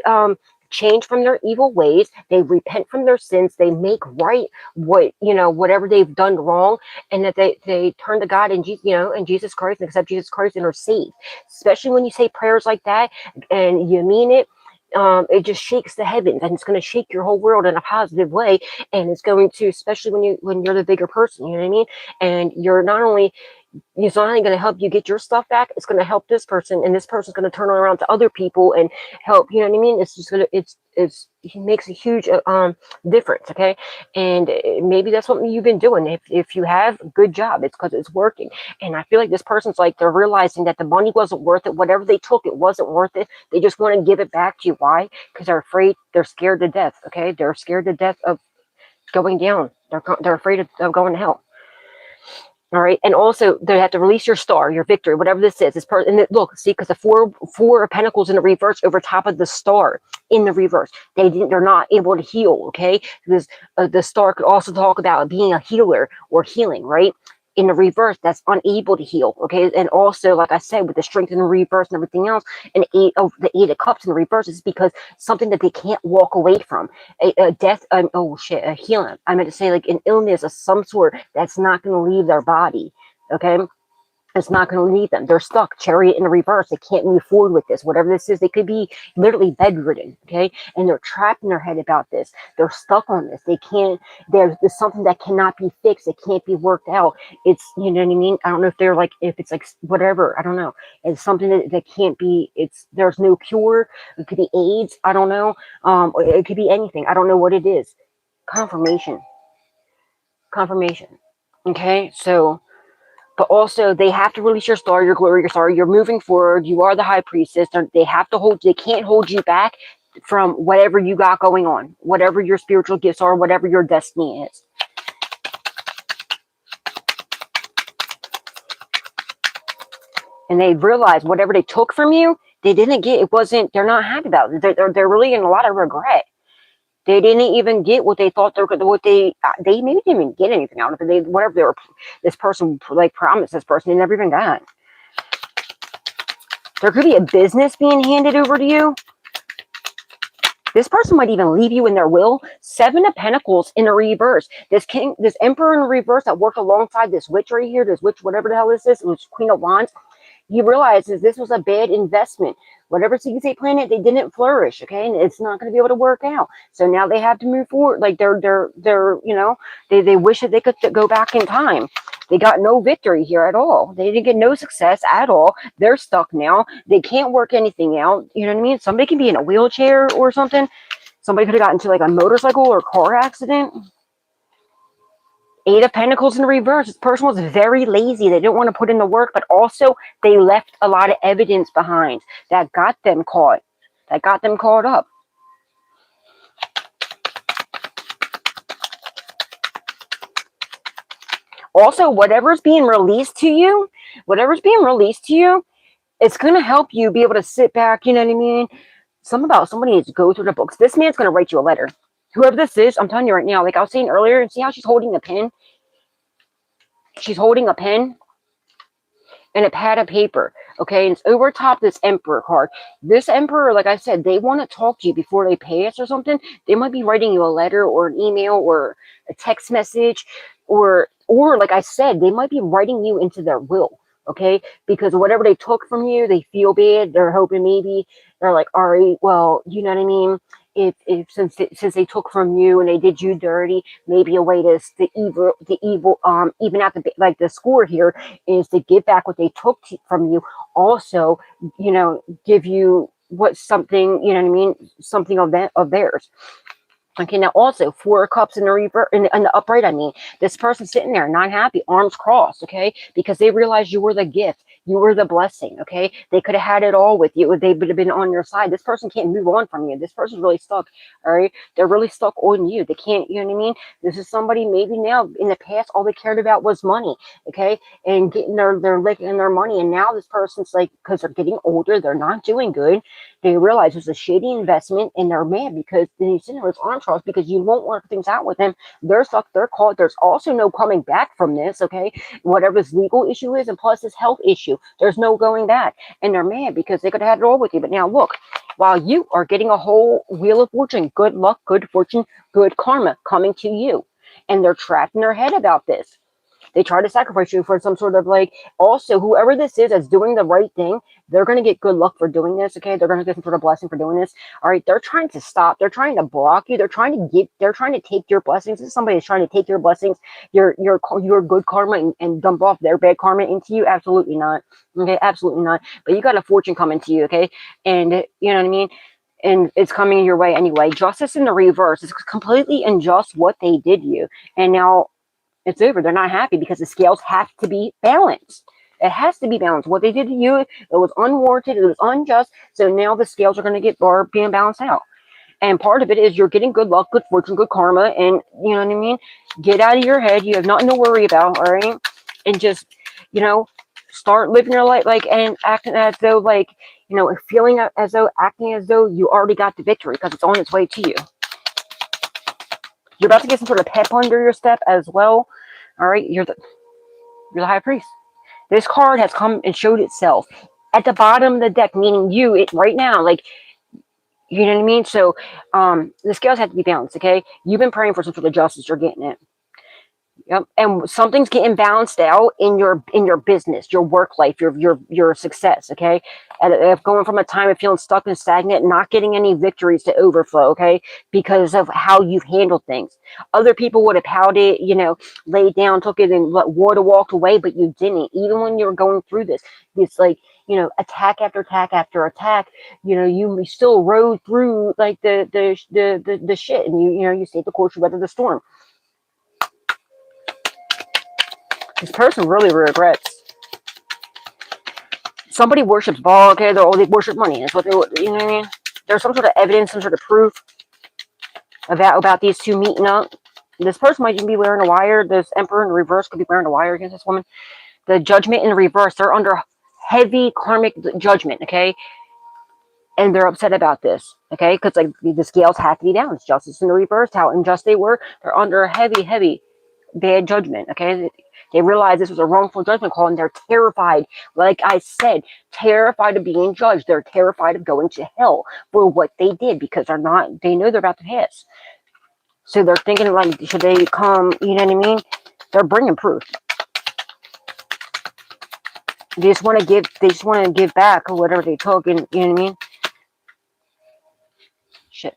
change from their evil ways, they repent from their sins, they make right what, you know, whatever they've done wrong, and that they turn to God and, you know, and Jesus Christ, and accept Jesus Christ and are saved. Especially when you say prayers like that and you mean it, it just shakes the heavens, and it's going to shake your whole world in a positive way. And it's going to, especially when you're the bigger person, you know what I mean? And you're not only, it's not only going to help you get your stuff back, it's going to help this person, and this person's going to turn around to other people and help, you know what I mean? It's just going to, it makes a huge difference, okay? And maybe that's something you've been doing. If you have, good job, it's because it's working. And I feel like this person's like, they're realizing that the money wasn't worth it. Whatever they took, it wasn't worth it. They just want to give it back to you. Why? Because they're afraid, they're scared to death, okay? They're scared to death of going down. They're afraid of going to hell. All right, and also they have to release your star, your victory, whatever this is. This person, and look, see, because the four of Pentacles in the reverse over top of the star in the reverse, they're not able to heal. Okay, because the star could also talk about being a healer or healing, right? In the reverse, that's unable to heal. Okay, and also, like I said, with the strength in the reverse and everything else, and the Eight of Cups in the reverse is because something that they can't walk away from, a death, a healing. I meant to say like an illness of some sort that's not going to leave their body. Okay, it's not going to leave them. They're stuck. Chariot in the reverse. They can't move forward with this. Whatever this is, they could be literally bedridden. Okay, and they're trapped in their head about this. They're stuck on this. They can't. There's something that cannot be fixed. It can't be worked out. It's, you know what I mean. I don't know if they're like, if it's like whatever. I don't know. It's something that can't be. There's no cure. It could be AIDS. I don't know. It could be anything. I don't know what it is. Confirmation. Okay, so. But also, they have to release your star, your glory, your star. You're moving forward. You are the high priestess. They have to they can't hold you back from whatever you got going on, whatever your spiritual gifts are, whatever your destiny is. And they realize whatever they took from you, they didn't get, it wasn't, they're not happy about it. They're really in a lot of regret. They didn't even get what they thought they maybe didn't even get anything out of it. Whatever they were, this person like promised this person, they never even got. There could be a business being handed over to you. This person might even leave you in their will. Seven of Pentacles in the reverse. This Emperor in the reverse that worked alongside this witch right here, this witch, whatever the hell this is, it was Queen of Wands. You realize this was a bad investment. Whatever seeds they planted, they didn't flourish, okay? And it's not going to be able to work out. So now they have to move forward. Like they're you know, they wish that they could go back in time. They got no victory here at all. They didn't get no success at all. They're stuck now. They can't work anything out. You know what I mean? Somebody can be in a wheelchair or something. Somebody could have gotten into like a motorcycle or car accident. Eight of Pentacles in the reverse. This person was very lazy. They didn't want to put in the work, but also they left a lot of evidence behind that got them caught, that got them caught up. Also, whatever's being released to you, it's going to help you be able to sit back, you know what I mean? Somebody needs to go through the books. This man's going to write you a letter. Whoever this is, I'm telling you right now, like I was saying earlier, and see how she's holding a pen? She's holding a pen and a pad of paper, okay? And it's over top this Emperor card. This Emperor, like I said, they want to talk to you before they pass or something. They might be writing you a letter or an email or a text message, or like I said, they might be writing you into their will, okay? Because whatever they took from you, they feel bad. They're hoping maybe they're like, all right, well, you know what I mean? Since they took from you and they did you dirty, maybe a way to the evil even at the score here is to give back what they took from you. Also, you know, give you something, you know what I mean, something of theirs. Okay, now also 4 cups in the reverse, in the upright. I mean, this person sitting there not happy, arms crossed. Okay, because they realized you were the gift, you were the blessing. Okay, they could have had it all with you. They would have been on your side. This person can't move on from you. This person's really stuck. All right, they're really stuck on you. They can't. You know what I mean? This is somebody maybe now in the past all they cared about was money. Okay, and getting their lick and their money, and now this person's like, because they're getting older, they're not doing good. They realize it's a shady investment, and they're mad because he's in his arm crossed because you won't work things out with him. They're stuck. They're caught. There's also no coming back from this. Okay, whatever his legal issue is, and plus his health issue, there's no going back. And they're mad because they could have had it all with you. But now look, while you are getting a whole wheel of fortune, good luck, good fortune, good karma coming to you, and they're trapped in their head about this. They try to sacrifice you for some sort of like, also, whoever this is that's doing the right thing, they're going to get good luck for doing this. Okay. They're going to get some sort of blessing for doing this. All right. They're trying to stop. They're trying to block you. They're trying to take your blessings. This is somebody that's trying to take your blessings, your good karma and dump off their bad karma into you. Absolutely not. Okay. Absolutely not. But you got a fortune coming to you. Okay. And you know what I mean? And it's coming your way anyway. Justice in the reverse is completely unjust what they did to you. And now, it's over. They're not happy because the scales have to be balanced. It has to be balanced. What they did to you, it was unwarranted. It was unjust. So now the scales are being balanced out. And part of it is you're getting good luck, good fortune, good karma. And you know what I mean? Get out of your head. You have nothing to worry about. All right. And just, start living your life and acting as though feeling as though acting as though you already got the victory because it's on its way to you. You're about to get some sort of pep under your step as well. All right, you're the high priest. This card has come and showed itself at the bottom of the deck, meaning it right now, you know what I mean? So the scales have to be balanced, okay? You've been praying for some sort of justice, you're getting it. Yep. And something's getting balanced out in your business, your work life, your success, okay? And going from a time of feeling stuck and stagnant, not getting any victories to overflow, okay? Because of how you've handled things. Other people would have pouted, laid down, took it and would have walked away, but you didn't. Even when you were going through this, it's like, attack after attack after attack, you still rode through like the shit, and you stayed the course, you weathered the storm. This person really regrets. Somebody worships Baal, okay? They worship money. That's what they, you know what I mean? There's some sort of evidence, some sort of proof about these two meeting up. This person might even be wearing a wire. This emperor in reverse could be wearing a wire against this woman. The judgment in reverse, they're under heavy karmic judgment, okay? And they're upset about this, okay? Because the scales have to be balanced. Justice in the reverse, how unjust they were. They're under a heavy bad judgment, okay? They realize this was a wrongful judgment call, and they're terrified. Like I said, terrified of being judged. They're terrified of going to hell for what they did because they know they're about to pass. So they're thinking, should they come, you know what I mean? They're bringing proof. They just want to give back or whatever they took, and you know what I mean? Shit.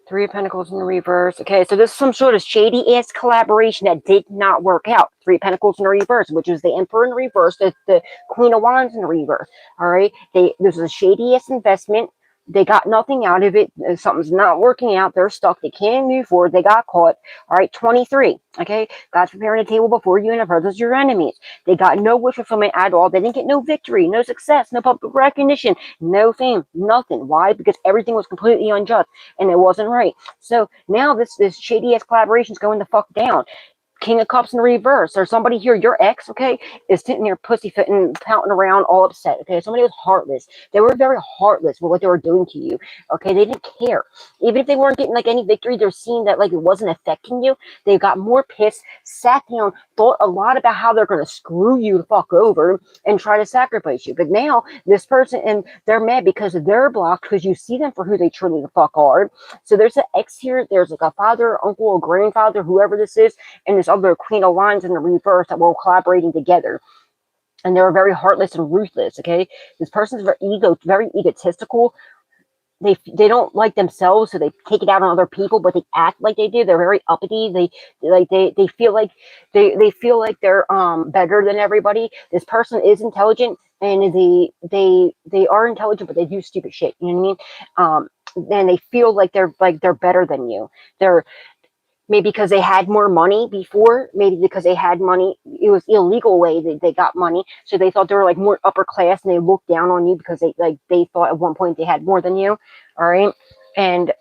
3 of Pentacles in the reverse. Okay, so this is some sort of shady-ass collaboration that did not work out. 3 of Pentacles in the reverse, which is the Emperor in the reverse, the Queen of Wands in the reverse. All right, this is a shady-ass investment. They got nothing out of it. Something's not working out. They're stuck. They can't move forward. They got caught. All right, 23. Okay, God's preparing a table before you and the presence of your enemies. They got no wish fulfillment at all. They didn't get no victory, no success, no public recognition, no fame, nothing. Why? Because everything was completely unjust and it wasn't right. So now this shady ass collaboration is going the fuck down. King of Cups in reverse, or somebody here, your ex, okay, is sitting there pussyfooting, pouting around, all upset, okay? Somebody was heartless. They were very heartless with what they were doing to you, okay? They didn't care. Even if they weren't getting, any victory, they're seeing that, it wasn't affecting you. They got more pissed, sat down, thought a lot about how they're going to screw you the fuck over and try to sacrifice you. But now, this person, and they're mad because they're blocked, because you see them for who they truly the fuck are. So there's an ex here, there's a father, uncle, a grandfather, whoever this is, and this other Queen of Wands in the reverse that were collaborating together. And they were very heartless and ruthless, okay? This person's very egotistical. They don't like themselves, so they take it out on other people, but they act like they do. They're very uppity. They feel like they're better than everybody. This person is intelligent, and they are intelligent, but they do stupid shit. You know what I mean? and they feel like they're better than you. They're maybe because they had more money before, maybe because they had money, it was illegal way they got money, so they thought they were like more upper class, and they looked down on you because they thought at one point they had more than you. All right. And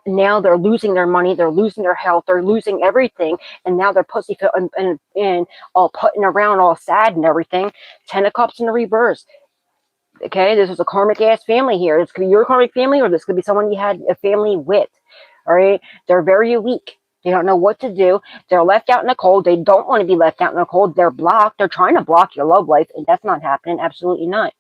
now they're losing their money, they're losing their health, they're losing everything, and now they're pussyfoot and all putting around all sad and everything. 10 of Cups in the reverse. Okay, this is a karmic ass family here. This could be your karmic family, or this could be someone you had a family with. All right, they're very weak. They don't know what to do. They're left out in the cold. They don't want to be left out in the cold. They're blocked. They're trying to block your love life, and that's not happening. Absolutely not.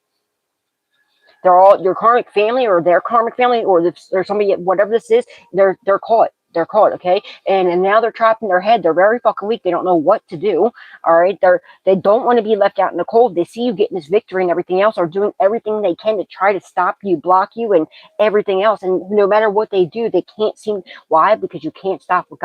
They're all your karmic family, or their karmic family, or somebody, whatever this is. They're caught. They're caught, okay? And now they're trapped in their head. They're very fucking weak. They don't know what to do. All right. They don't want to be left out in the cold. They see you getting this victory and everything else, are doing everything they can to try to stop you, block you, and everything else. And no matter what they do, they can't seem. Why? Because you can't stop what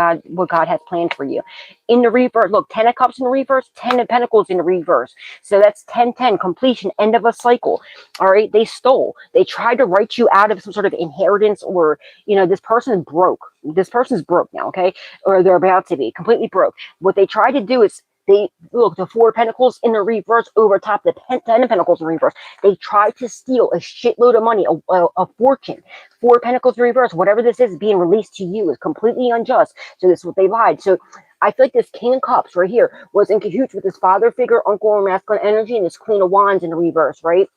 God has planned for you. In the reverse, look, 10 of Cups in the reverse, 10 of Pentacles in the reverse. So that's 10-10, completion, end of a cycle. All right. They stole. They tried to write you out of some sort of inheritance, or this person broke. This person's broke now, okay? Or they're about to be completely broke. What they try to do is they look, the 4 of Pentacles in the reverse over top the 10 of Pentacles in reverse. They try to steal a shitload of money, a fortune. 4 of Pentacles in reverse, whatever this is being released to you is completely unjust. So this is what they lied. So I feel like this King of Cups right here was in cahoots with this father figure, uncle, or masculine energy, and this Queen of Wands in the reverse, right?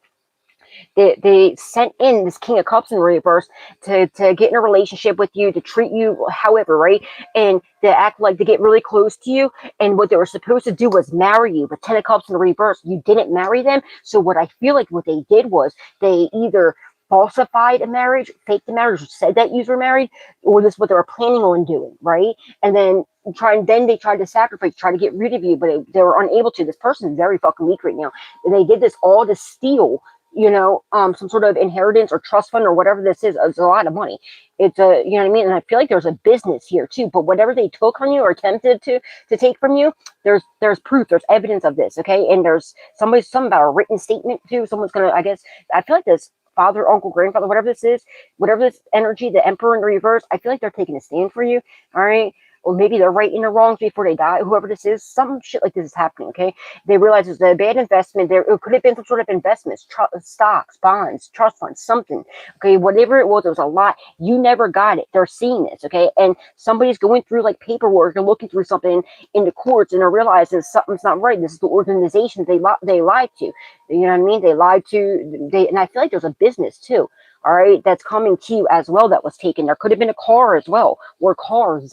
They sent in this King of Cups in reverse to get in a relationship with you, to treat you however, right? And to act like to get really close to you. And what they were supposed to do was marry you. But 10 of Cups in the reverse, you didn't marry them. So what I feel like what they did was they either falsified a marriage, faked the marriage, said that you were married, or this is what they were planning on doing, right? And then they tried to sacrifice, try to get rid of you, but they were unable to. This person is very fucking weak right now. And they did this all to steal some sort of inheritance or trust fund or whatever this is. It's a lot of money. It's you know what I mean? And I feel like there's a business here too, but whatever they took from you or attempted to take from you, there's proof, there's evidence of this, okay? And there's something about a written statement too. Someone's gonna, I guess, I feel like this father, uncle, grandfather, whatever this is, whatever this energy, the Emperor in the reverse, I feel like they're taking a stand for you, all right? Or maybe they're righting the wrongs before they die. Whoever this is, some shit like this is happening, okay? They realize it's a bad investment. It could have been some sort of investments, stocks, bonds, trust funds, something, okay? Whatever it was a lot. You never got it. They're seeing this, okay? And somebody's going through like paperwork and looking through something in the courts, and they're realizing something's not right. This is the organization they lied to. You know what I mean? They lied to, and I feel like there's a business too, all right, that's coming to you as well that was taken. There could have been a car as well, or cars,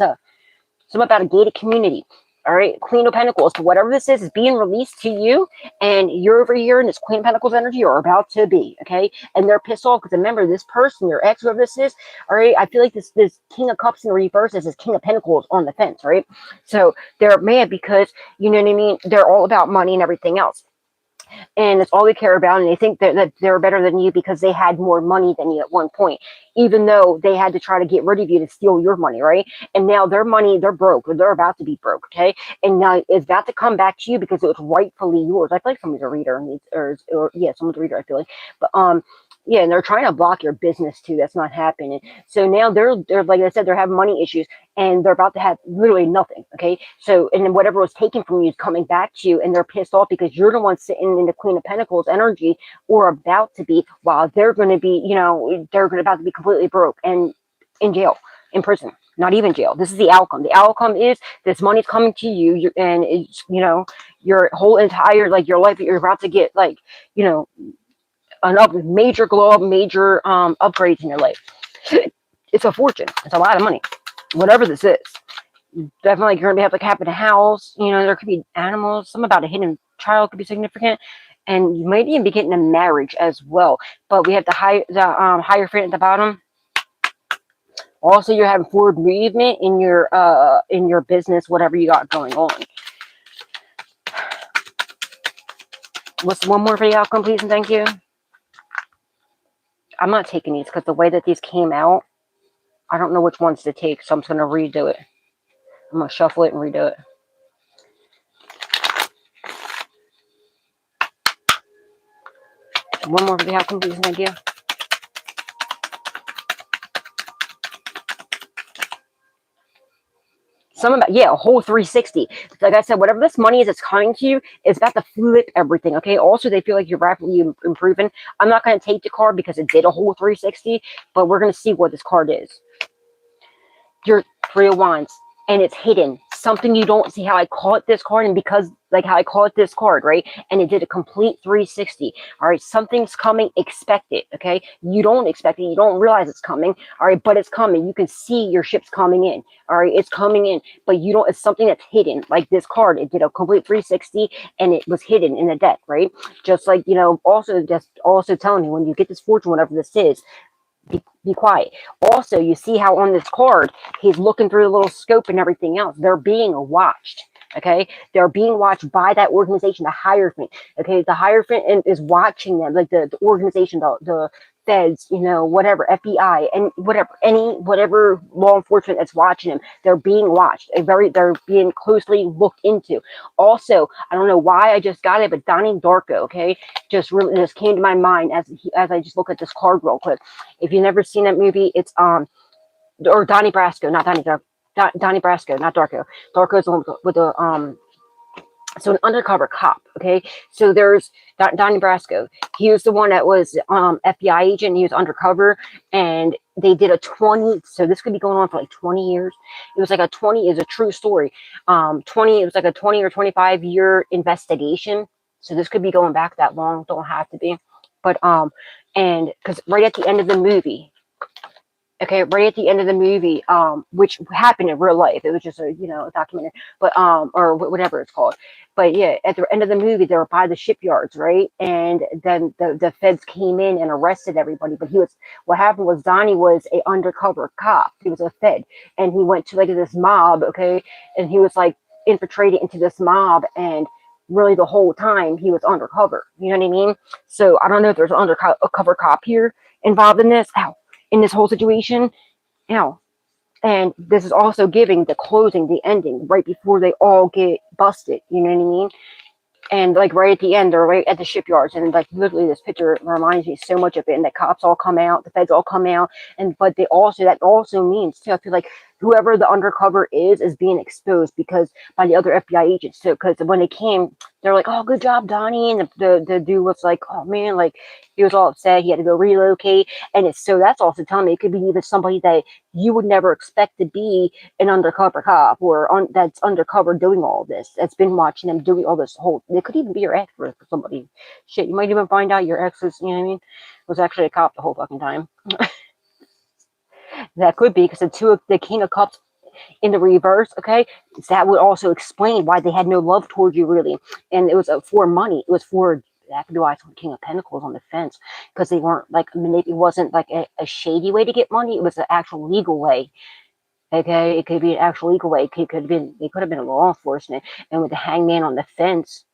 something about a gated community. All right, Queen of Pentacles. So whatever this is being released to you, and you're over here in this Queen of Pentacles energy, or about to be, okay? And they're pissed off because remember, this person, your ex, whoever this is, all right, I feel like this King of Cups in the reverse is this King of Pentacles on the fence, right? So they're mad because, you know what I mean, they're all about money and everything else. And it's all they care about, and they think that they're better than you because they had more money than you at one point, even though they had to try to get rid of you to steal your money, right? And now their money, they're broke, or they're about to be broke, okay? And now it's about to come back to you because it was rightfully yours. I feel like somebody's a reader, or yeah, someone's a reader, I feel like. But yeah, and they're trying to block your business too. That's not happening. So now they're like I said, they're having money issues, and they're about to have literally nothing. Okay, so and then whatever was taken from you is coming back to you, and they're pissed off because you're the one sitting in the Queen of Pentacles energy, or about to be, while they're going to be, they're about to be completely broke and in jail, in prison. Not even jail. This is the outcome. The outcome is this money's coming to you, and it's your whole entire your life that you're about to get major glow up, major upgrades in your life. It's a fortune. It's a lot of money. Whatever this is. Definitely you're gonna have having a house, there could be animals, something about a hidden child could be significant. And you might even be getting a marriage as well. But we have the Hierophant at the bottom. Also, you're having forward movement in your business, whatever you got going on. What's one more for the outcome, please and thank you? I'm not taking these because the way that these came out, I don't know which ones to take, so I'm just going to redo it. I'm going to shuffle it and redo it. One more for the outcome, please, thank you. a whole 360. Like I said, whatever this money is that's coming to you, it's about to flip everything, okay? Also, they feel like you're rapidly improving. I'm not going to take the card because it did a whole 360, but we're going to see what this card is. Your Three of Wands, and it's hidden. Something you don't see how I call it this card, and because like how I call it this card, right? And it did a complete 360. All right, something's coming, expect it, okay? You don't expect it, you don't realize it's coming, all right, but it's coming. You can see your ship's coming in, all right, it's coming in, but you don't, it's something that's hidden. Like this card, it did a complete 360 and it was hidden in the deck, right? Just like, you know, also just also telling me when you get this fortune, whatever this is, be quiet. Also, you see how on this card, he's looking through the little scope and everything else. They're being watched. Okay, they're being watched by that organization, the Hierophant. Okay, the Hierophant is watching them, like the organization, the feds, you know, whatever, FBI, and whatever law enforcement that's watching them. They're being watched. They're being closely looked into. Also, I don't know why I just got it, but Donnie Darko, okay, just came to my mind as I just look at this card real quick. If you've never seen that movie, it's or Donnie Brasco, not Donnie Darko. Donnie Brasco, not Darko. Darko's the one with the so an undercover cop, okay? So there's Donnie Brasco. He was the one that was FBI agent. He was undercover, and they did a 20. So this could be going on for like 20 years. It was like a 20 is a true story. 20. It was like a 20 or 25-year investigation. So this could be going back that long. Don't have to be, but and because right at the end of the movie. Okay, right at the end of the movie, which happened in real life. It was just a, you know, a documentary, but or whatever it's called. But yeah, at the end of the movie, they were by the shipyards, right? And then the feds came in and arrested everybody. But what happened was Donnie was a undercover cop. He was a fed, and he went to like this mob, okay, and he was like infiltrated into this mob, and really the whole time he was undercover. You know what I mean? So I don't know if there's an undercover cop here involved in this. Ow. In this whole situation, you know, and this is also giving the closing, the ending, right before they all get busted. You know what I mean? And like right at the end, they're right at the shipyards, and like literally, this picture reminds me so much of it. And the cops all come out, the feds all come out, and but that also means too. I feel like whoever the undercover is being exposed because by the other FBI agents too. Because when they came, they're like, "Oh, good job, Donnie," and the dude was like, "Oh man," like he was all upset. He had to go relocate, and it's so that's also telling me it could be even somebody that you would never expect to be an undercover cop or that's undercover doing all this. That's been watching them doing all this whole. It could even be your ex for somebody. Shit, you might even find out your ex is, you know what I mean, was actually a cop the whole fucking time. That could be because the King of Cups in the reverse, okay, that would also explain why they had no love towards you, really. And it was for money. It was for that could be why I saw King of Pentacles on the fence, because they weren't like it wasn't like a shady way to get money. It was an actual legal way. Okay, it could be an actual legal way. It could have been a law enforcement. And with the hangman on the fence,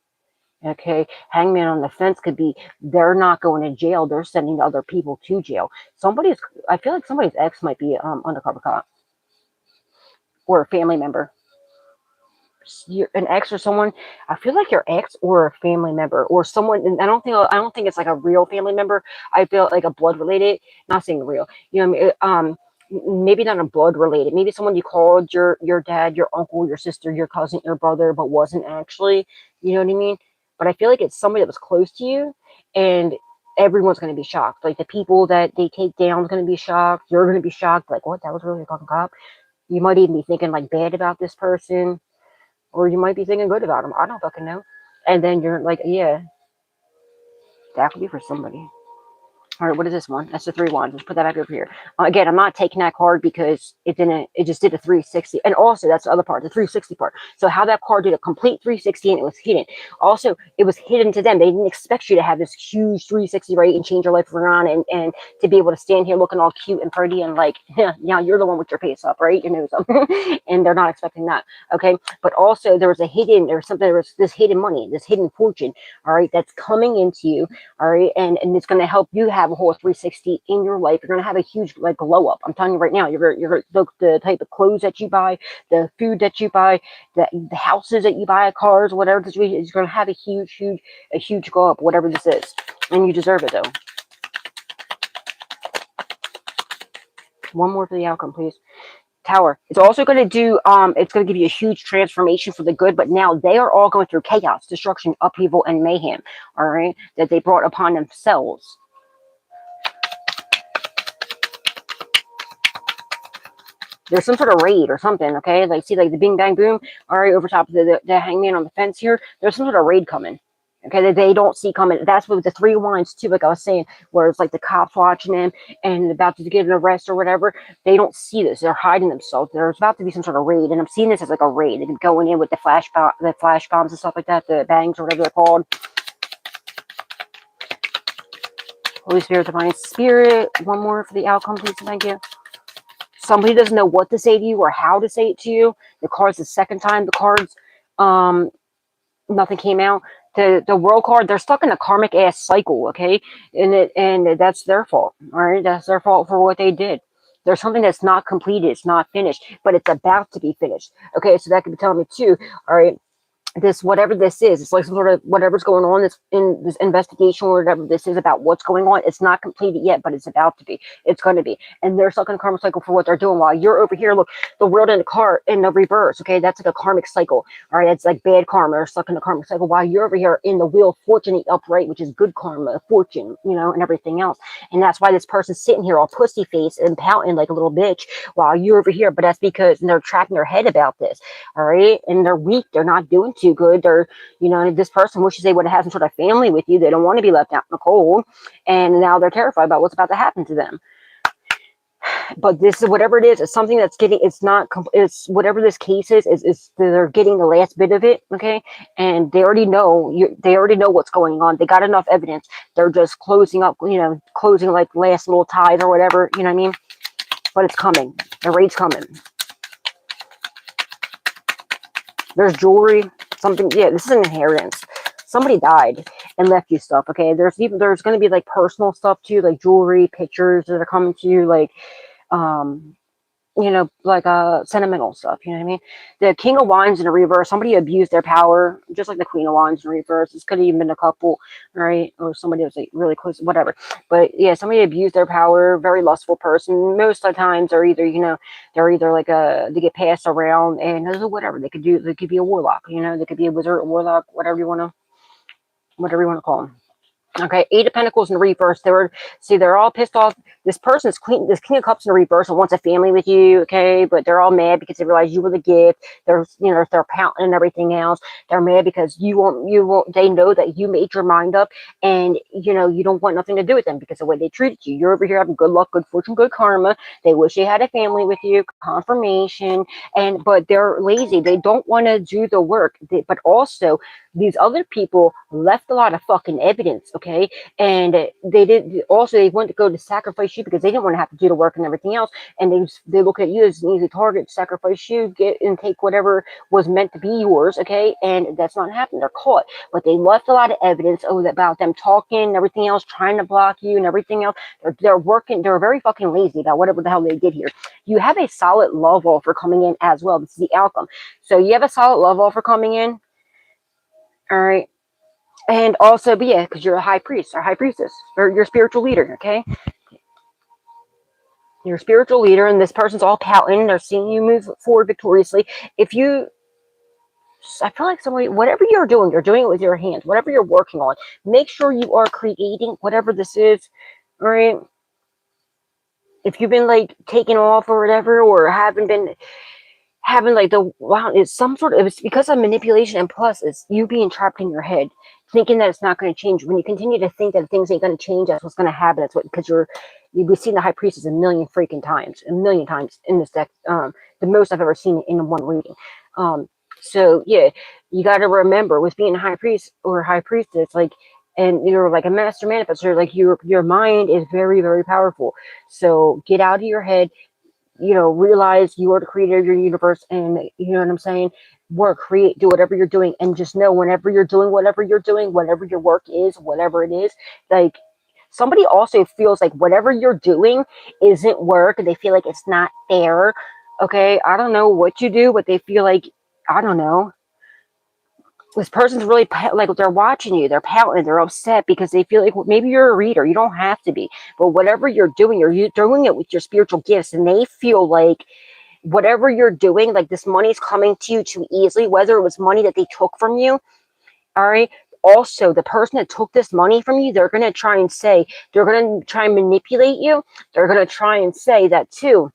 okay, hangman on the fence could be they're not going to jail. They're sending other people to jail. I feel like somebody's ex might be undercover cop or a family member. An ex or someone. I feel like your ex or a family member or someone. And I don't think it's like a real family member. I feel like a blood related. Not saying real. You know what I mean? Maybe not a blood related. Maybe someone you called your dad, your uncle, your sister, your cousin, your brother, but wasn't actually. You know what I mean? But I feel like it's somebody that was close to you, and everyone's going to be shocked. Like the people that they take down is going to be shocked. You're going to be shocked. Like, what? That was really a fucking cop. You might even be thinking like bad about this person. Or you might be thinking good about them. I don't fucking know. And then you're like, yeah, that could be for somebody. All right, what is this one? That's the 3 wands. Let's put that back over here. Again, I'm not taking that card because it just did a 360. And also, that's the other part, the 360 part. So how that card did a complete 360 and it was hidden. Also, it was hidden to them. They didn't expect you to have this huge 360 right and change your life around and to be able to stand here looking all cute and pretty and like, yeah, now you're the one with your face up, right? Your nose up. And they're not expecting that. Okay. But also there was this hidden money, this hidden fortune, all right, that's coming into you, all right, and it's going to help you have a whole 360 in your life. You're going to have a huge like glow up. I'm telling you right now, you're the type of clothes that you buy, the food that you buy, the houses that you buy, cars, whatever the situation is, going to have a huge glow up, whatever this is. And you deserve it though. One more for the outcome, please. Tower. It's also going to do, it's going to give you a huge transformation for the good, but now they are all going through chaos, destruction, upheaval, and mayhem, all right, that they brought upon themselves. There's some sort of raid or something, okay? Like, see, like the bing, bang, boom, all right, over top of the hangman on the fence here. There's some sort of raid coming, okay, that they don't see coming. That's what the three wands, too, like I was saying, where it's like the cops watching them and about to get an arrest or whatever. They don't see this. They're hiding themselves. There's about to be some sort of raid, and I'm seeing this as like a raid. They're going in with the flash bombs and stuff like that, the bangs or whatever they're called. Holy Spirit, Divine Spirit. One more for the outcome, please. Thank you. Somebody doesn't know what to say to you or how to say it to you. The cards, the second time the cards, nothing came out. The world card, they're stuck in a karmic ass cycle, okay? And that's their fault. All right, that's their fault for what they did. There's something that's not completed, it's not finished, but it's about to be finished. Okay, so that could be telling me too. All right, this, whatever this is, it's like some sort of whatever's going on this in this investigation or whatever this is about what's going on. It's not completed yet, but it's about to be. It's going to be. And they're stuck in a karmic cycle for what they're doing while you're over here. Look, the world in the car in the reverse. Okay, that's like a karmic cycle. All right, it's like bad karma or stuck in the karmic cycle while you're over here in the wheel of fortune upright, which is good karma, fortune, you know, and everything else. And that's why this person's sitting here all pussy face and pouting like a little bitch while you're over here. But that's because they're trapping their head about this. All right, and they're weak. They're not doing too good. They're, you know, this person wishes they would have had some sort of family with you. They don't want to be left out in the cold, and now they're terrified about what's about to happen to them. But this is whatever it is. It's something that's getting. It's not. It's whatever this case is they're getting the last bit of it. Okay, and they already know. They already know what's going on. They got enough evidence. They're just closing up. You know, closing like last little ties or whatever. You know what I mean? But it's coming. The raid's coming. There's jewelry, something. Yeah, this is an inheritance. Somebody died and left you stuff. Okay, there's going to be like personal stuff too, like jewelry, pictures that are coming to you, like you know, like sentimental stuff. You know what I mean? The King of Wands in the reverse. Somebody abused their power, just like the Queen of Wands in reverse. This could have even been a couple, right? Or somebody was like really close, whatever. But yeah, somebody abused their power. Very lustful person. Most of the times, they're either, you know, they're either like they get passed around and whatever they could do. They could be a warlock. You know, they could be a wizard, a warlock, whatever you want to call them. Okay, Eight of Pentacles in reverse. They're all pissed off. This person's this King of Cups in reverse and wants a family with you. Okay, but they're all mad because they realize you were the gift. They're, you know, they're pouting and everything else. They're mad because you won't. They know that you made your mind up, and you know you don't want nothing to do with them because of the way they treated you. You're over here having good luck, good fortune, good karma. They wish they had a family with you, confirmation, but they're lazy. They don't want to do the work. But also, these other people left a lot of fucking evidence. Okay, and they wanted to go to sacrifice you because they didn't want to have to do the work and everything else, and they look at you as an easy target, sacrifice you, get and take whatever was meant to be yours. Okay, and that's not happening. They're caught, but they left a lot of evidence about them talking and everything else, trying to block you and everything else. They're working. They're very fucking lazy about whatever the hell they did here. You have a solid love offer coming in as well. This is the outcome. So you have a solid love offer coming in. All right. And also, but yeah, because you're a high priest or high priestess, or you're a spiritual leader, okay? You're a spiritual leader, and this person's all pouting. They're seeing you move forward victoriously. I feel like somebody, whatever you're doing it with your hands. Whatever you're working on, make sure you are creating whatever this is, all right? If you've been like taking off or whatever, or haven't been having like it's some sort of, it's because of manipulation, and plus it's you being trapped in your head thinking that it's not going to change. When you continue to think that things ain't going to change, that's what's going to happen. That's what, because you've seen the High Priestess a million times in this deck. The most I've ever seen in one reading. So yeah, you got to remember with being a high priest or high priestess, like, and you're like a master manifestor, like your mind is very, very powerful. So get out of your head. You know, realize you are the creator of your universe, and you know what I'm saying? Work, create, do whatever you're doing, and just know whenever you're doing whatever you're doing, whatever your work is, whatever it is, like somebody also feels like whatever you're doing isn't work, and they feel like it's not fair. Okay, I don't know what you do, but they feel like, I don't know, this person's really like they're watching you, they're pouting, they're upset because they feel like, well, maybe you're a reader, you don't have to be, but whatever you're doing it with your spiritual gifts, and they feel like whatever you're doing, like this money's coming to you too easily, whether it was money that they took from you, all right? Also, the person that took this money from you, they're going to try and say, they're going to try and manipulate you. They're going to try and say that too,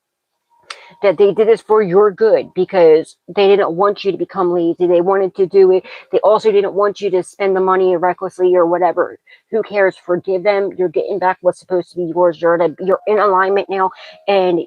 that they did this for your good because they didn't want you to become lazy. They wanted to do it. They also didn't want you to spend the money recklessly or whatever. Who cares? Forgive them. You're getting back what's supposed to be yours. You're in alignment now, and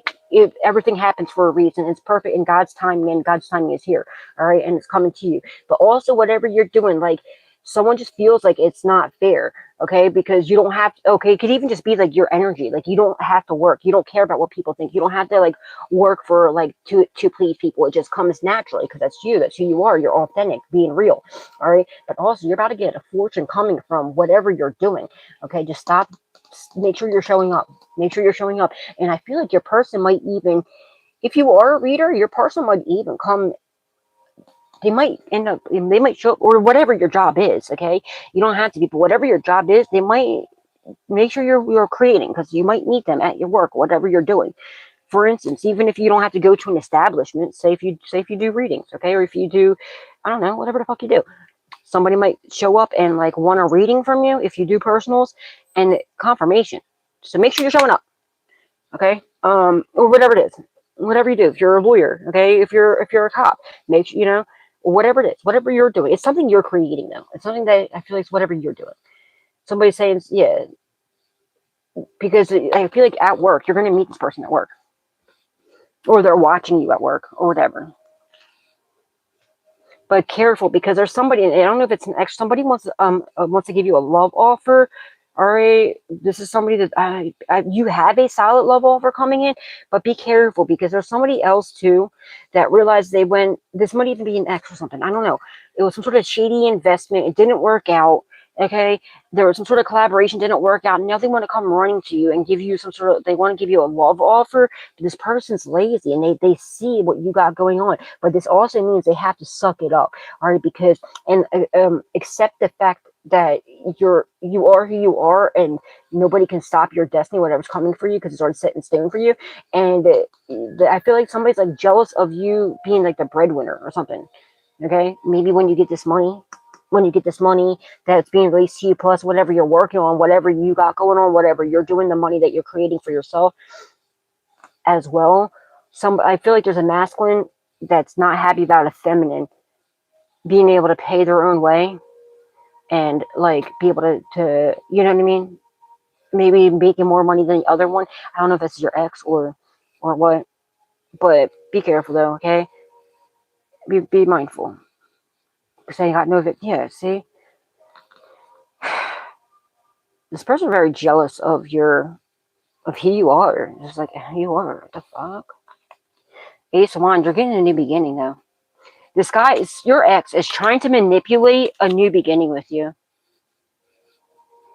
everything happens for a reason. It's perfect in God's timing, and God's timing is here. All right, and it's coming to you. But also, whatever you're doing, like someone just feels like it's not fair. Okay, because you don't have to. Okay, it could even just be like your energy. Like you don't have to work. You don't care about what people think. You don't have to like work for like to please people. It just comes naturally because that's you. That's who you are. You're authentic, being real. All right, but also you're about to get a fortune coming from whatever you're doing. Okay, just stop. Make sure you're showing up. Make sure you're showing up. And I feel like your person might even, if you are a reader, your person might even come. They might end up. They might show up, or whatever your job is. Okay, you don't have to be, but whatever your job is, they might make sure you're creating because you might meet them at your work, whatever you're doing. For instance, even if you don't have to go to an establishment, say if you do readings, okay, or if you do, I don't know, whatever the fuck you do, somebody might show up and like want a reading from you if you do personals and confirmation. So make sure you're showing up, okay, or whatever it is, whatever you do. If you're a lawyer, okay, if you're a cop, make sure whatever it is, whatever you're doing, it's something you're creating though. It's something that I feel like it's whatever you're doing. Somebody's saying, yeah, because I feel like at work you're going to meet this person at work, or they're watching you at work, or whatever. But careful because there's somebody, and I don't know if it's an ex. Somebody wants to give you a love offer. All right, this is somebody that you have a solid love offer coming in, but be careful because there's somebody else too that realized they went. This might even be an ex or something. I don't know. It was some sort of shady investment. It didn't work out. Okay, there was some sort of collaboration, didn't work out. Now they want to come running to you and give you some sort of. They want to give you a love offer. But this person's lazy and they see what you got going on. But this also means they have to suck it up, all right? Because and accept the fact that you are who you are, and nobody can stop your destiny, whatever's coming for you, because it's already set in stone for you. And I feel like somebody's like jealous of you being like the breadwinner or something. Okay, maybe when you get this money. When you get this money that's being released to you, plus whatever you're working on, whatever you got going on, whatever you're doing, the money that you're creating for yourself as well. I feel like there's a masculine that's not happy about a feminine being able to pay their own way and like be able to you know what I mean? Maybe making more money than the other one. I don't know if this is your ex or what, but be careful though, okay? Be mindful. Saying got no of it. Yeah, see? This person's very jealous of who you are. Just like who you are. What the fuck? Ace of Wands, you're getting a new beginning though. This guy is your ex is trying to manipulate a new beginning with you.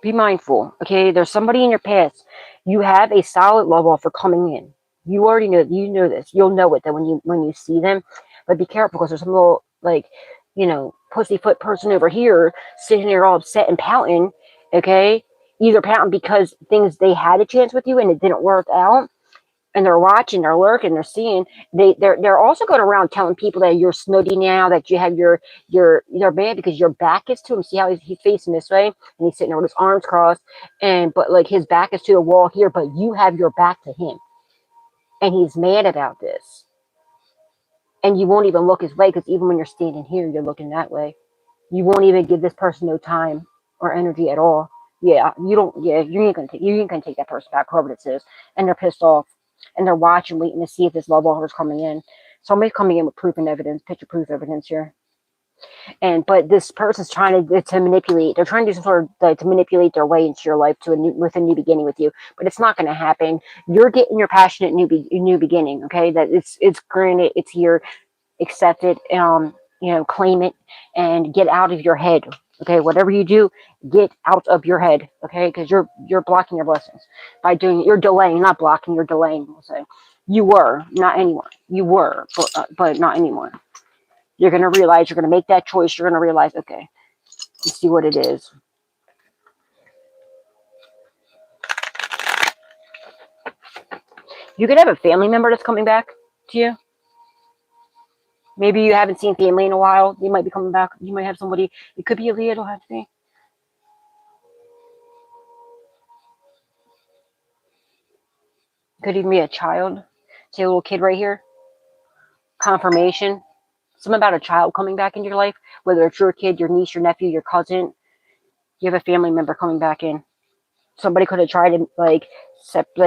Be mindful, okay? There's somebody in your past. You have a solid love offer coming in. You already know. You know this. You'll know it that when you see them. But be careful because there's some little like, pussyfoot person over here sitting there all upset and pouting. Okay, either pouting because things they had a chance with you and it didn't work out, and they're watching, they're lurking, they're seeing. They're also going around telling people that you're snooty now, that you have you're bad because your back is to him. See how he's facing this way, and he's sitting there with his arms crossed, but like his back is to the wall here, but you have your back to him, and he's mad about this, and you won't even look his way because even when you're standing here, you're looking that way. You won't even give this person no time or energy at all. Yeah, you don't. Yeah, you ain't gonna take that person back, whoever this is, and they're pissed off, and they're watching, waiting to see if this love offer is coming in. Somebody's coming in with proof and evidence, picture proof evidence here, but this person's trying to manipulate. They're trying to do some sort of to manipulate their way into your life with a new beginning with you, but it's not going to happen. You're getting your passionate new beginning. Okay, that it's granted, it's here, accept it, claim it, and get out of your head. Okay, whatever you do, get out of your head. Okay, because you're blocking your blessings by doing it. You're delaying, not blocking. You're delaying. We'll say you were not anymore. You were, but not anymore. You're gonna realize you're gonna make that choice. You're gonna realize, okay, let's see what it is. You could have a family member that's coming back to you. Maybe you haven't seen family in a while. You might be coming back. You might have somebody. It could be a Leo. It don't have to be. Could even be a child. See a little kid right here. Confirmation. Something about a child coming back into your life. Whether it's your kid, your niece, your nephew, your cousin. You have a family member coming back in. Somebody could have tried to like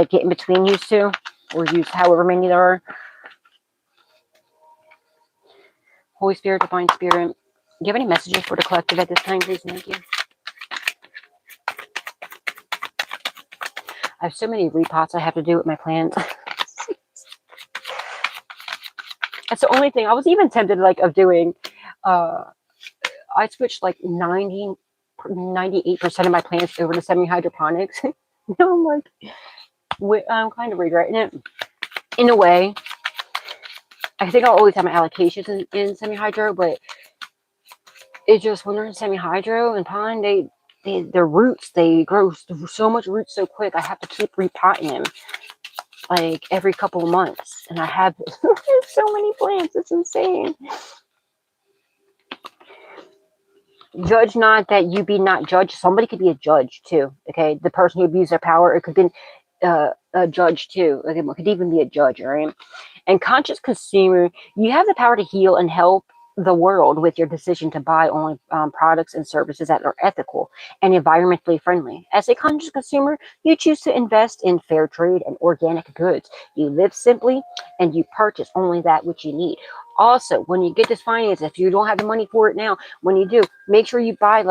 get in between you two, or use however many there are. Holy Spirit, Divine Spirit. Do you have any messages for the collective at this time, please? Thank you. I have so many repots I have to do with my plants. That's the only thing. I was even tempted of doing. I switched like 98% of my plants over to semi-hydroponics. I'm like, I'm kind of regretting it. In a way, I think I'll always have my allocations in semi-hydro, but it's just when they're in semi-hydro and pine, their roots, they grow so much roots so quick. I have to keep repotting them like every couple of months, and I have so many plants. It's insane. Judge not that you be not judged. Somebody could be a judge too. Okay, the person who abused their power, it could be a judge too. Like, it could even be a judge, all right? And conscious consumer, you have the power to heal and help the world with your decision to buy only products and services that are ethical and environmentally friendly. As a conscious consumer, you choose to invest in fair trade and organic goods. You live simply and you purchase only that which you need. Also, when you get this finance, if you don't have the money for it now, when you do, make sure you buy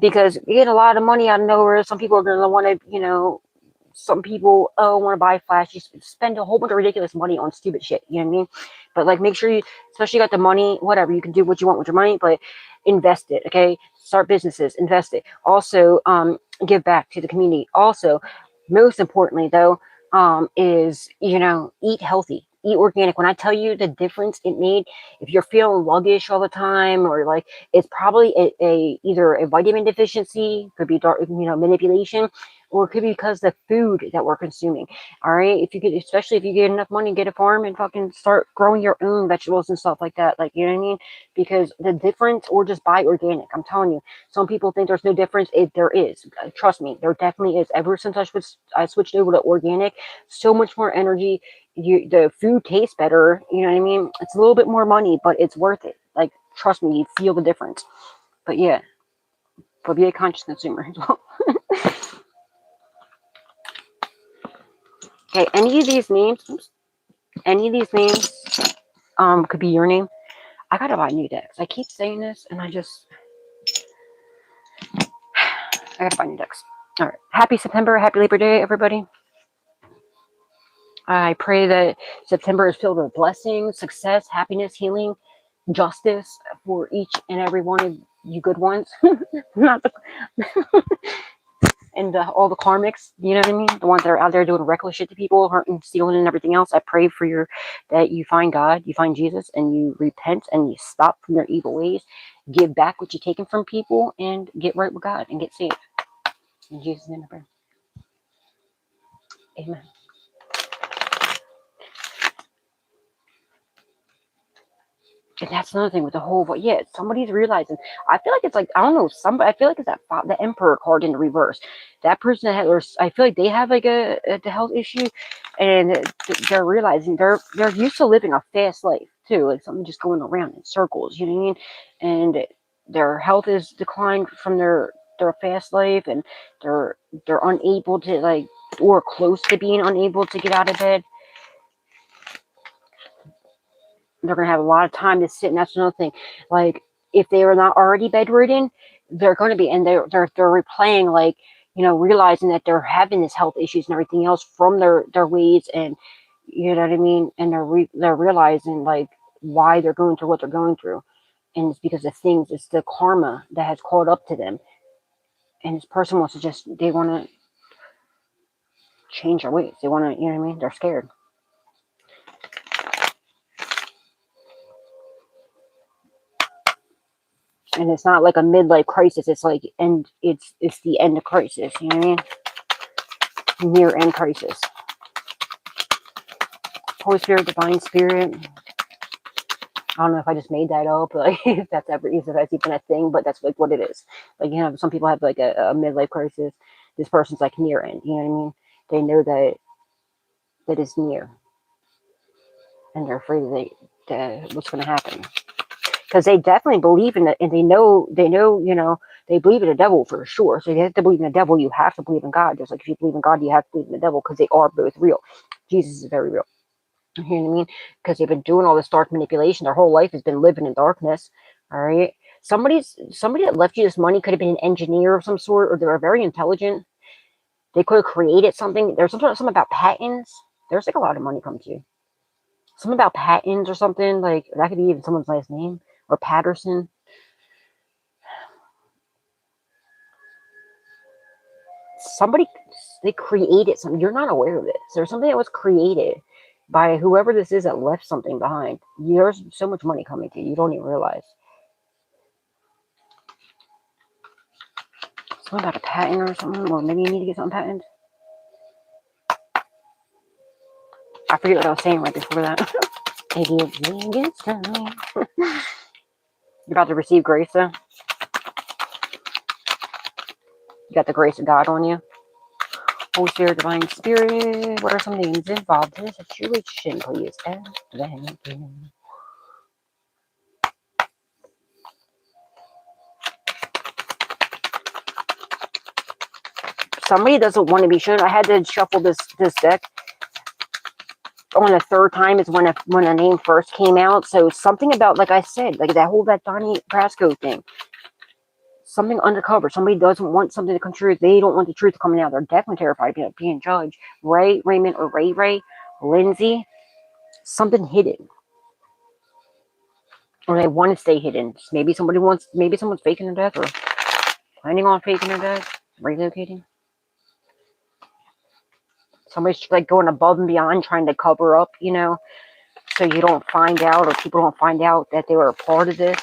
because you get a lot of money out of nowhere. Some people are going to want to, some people want to buy flash. You spend a whole bunch of ridiculous money on stupid shit. You know what I mean? But make sure you, especially got the money, whatever, you can do what you want with your money, but invest it. Okay, start businesses, invest it. Also, give back to the community. Also, most importantly though, is eat healthy. Eat organic. When I tell you the difference it made, if you're feeling sluggish all the time, or it's probably either a vitamin deficiency, could be dark, manipulation, or it could be because the food that we're consuming. All right, especially if you get enough money, get a farm and fucking start growing your own vegetables and stuff like that. You know what I mean? Because the difference, or just buy organic. I'm telling you, some people think there's no difference. There is. Trust me, there definitely is. Ever since I switched over to organic, so much more energy. The food tastes better. You know what I mean? It's a little bit more money, but it's worth it. Trust me, you feel the difference. But yeah, but be a conscious consumer as well. Okay, any of these names could be your name. I gotta buy new decks. I keep saying this, and I gotta buy new decks. All right, happy September, happy Labor Day, everybody. I pray that September is filled with blessings, success, happiness, healing, justice for each and every one of you good ones. Not the and all the karmics, you know what I mean? The ones that are out there doing reckless shit to people, hurting, stealing, and everything else. I pray for that you find God, you find Jesus, and you repent and you stop from your evil ways, give back what you're taking from people, and get right with God and get saved. In Jesus' name I pray. Amen. And that's another thing with the whole, somebody's realizing. I feel like it's I don't know, I feel like it's the Emperor card in the reverse. That person I feel like they have a health issue, and they're realizing they're used to living a fast life too, something just going around in circles, you know what I mean? And their health is declined from their fast life, and they're unable to or close to being unable to get out of bed. They're going to have a lot of time to sit, and that's another thing. If they are not already bedridden, they're going to be, and they're replaying, realizing that they're having this health issues and everything else from their ways, and you know what I mean. And they're realizing why they're going through what they're going through, and it's because of things. It's the karma that has caught up to them, and this person wants to they want to change their ways. They want to, you know what I mean. They're scared. And it's not like a midlife crisis. It's it's the end of crisis. You know what I mean? Near end crisis. Holy Spirit, Divine Spirit. I don't know if I just made that up, like if that's even a thing, but that's like what it is. Like, you know, some people have like a midlife crisis. This person's like near end, you know what I mean? They know that is near, and they're afraid that what's going to happen, because they definitely believe in it, and they know, you know, they believe in the devil for sure. So you have to believe in the devil, you have to believe in God. Just like if you believe in God, you have to believe in the devil, because they are both real. Jesus is very real. You know what I mean? Because they've been doing all this dark manipulation. Their whole life has been living in darkness. All right. Somebody that left you this money could have been an engineer of some sort, or they were very intelligent. They could have created something. There's something about patents. There's like a lot of money come to you. Something about patents or something, like that could be even someone's last name, or Patterson. Somebody, they created something. You're not aware of this. There's something that was created by whoever this is that left something behind. There's so much money coming to you, you don't even realize. Something about a patent or something, or maybe you need to get something patented. I forget what I was saying right before that. Maybe it's against time. You're about to receive grace, though. You got the grace of God on you. Holy Spirit, Divine Spirit. What are some names involved in this situation, please? Somebody doesn't want to be shown. I had to shuffle this deck on the third time is when a name first came out. So something about, like I said, like that Donnie Brasco thing. Something undercover. Somebody doesn't want something to come true. They don't want the truth coming out. They're definitely terrified of being judged. Raymond, or Ray, Lindsay. Something hidden. Or they want to stay hidden. Maybe someone's faking their death, or planning on faking their death, relocating. Somebody's like going above and beyond, trying to cover up, you know, so you don't find out, or people don't find out that they were a part of this.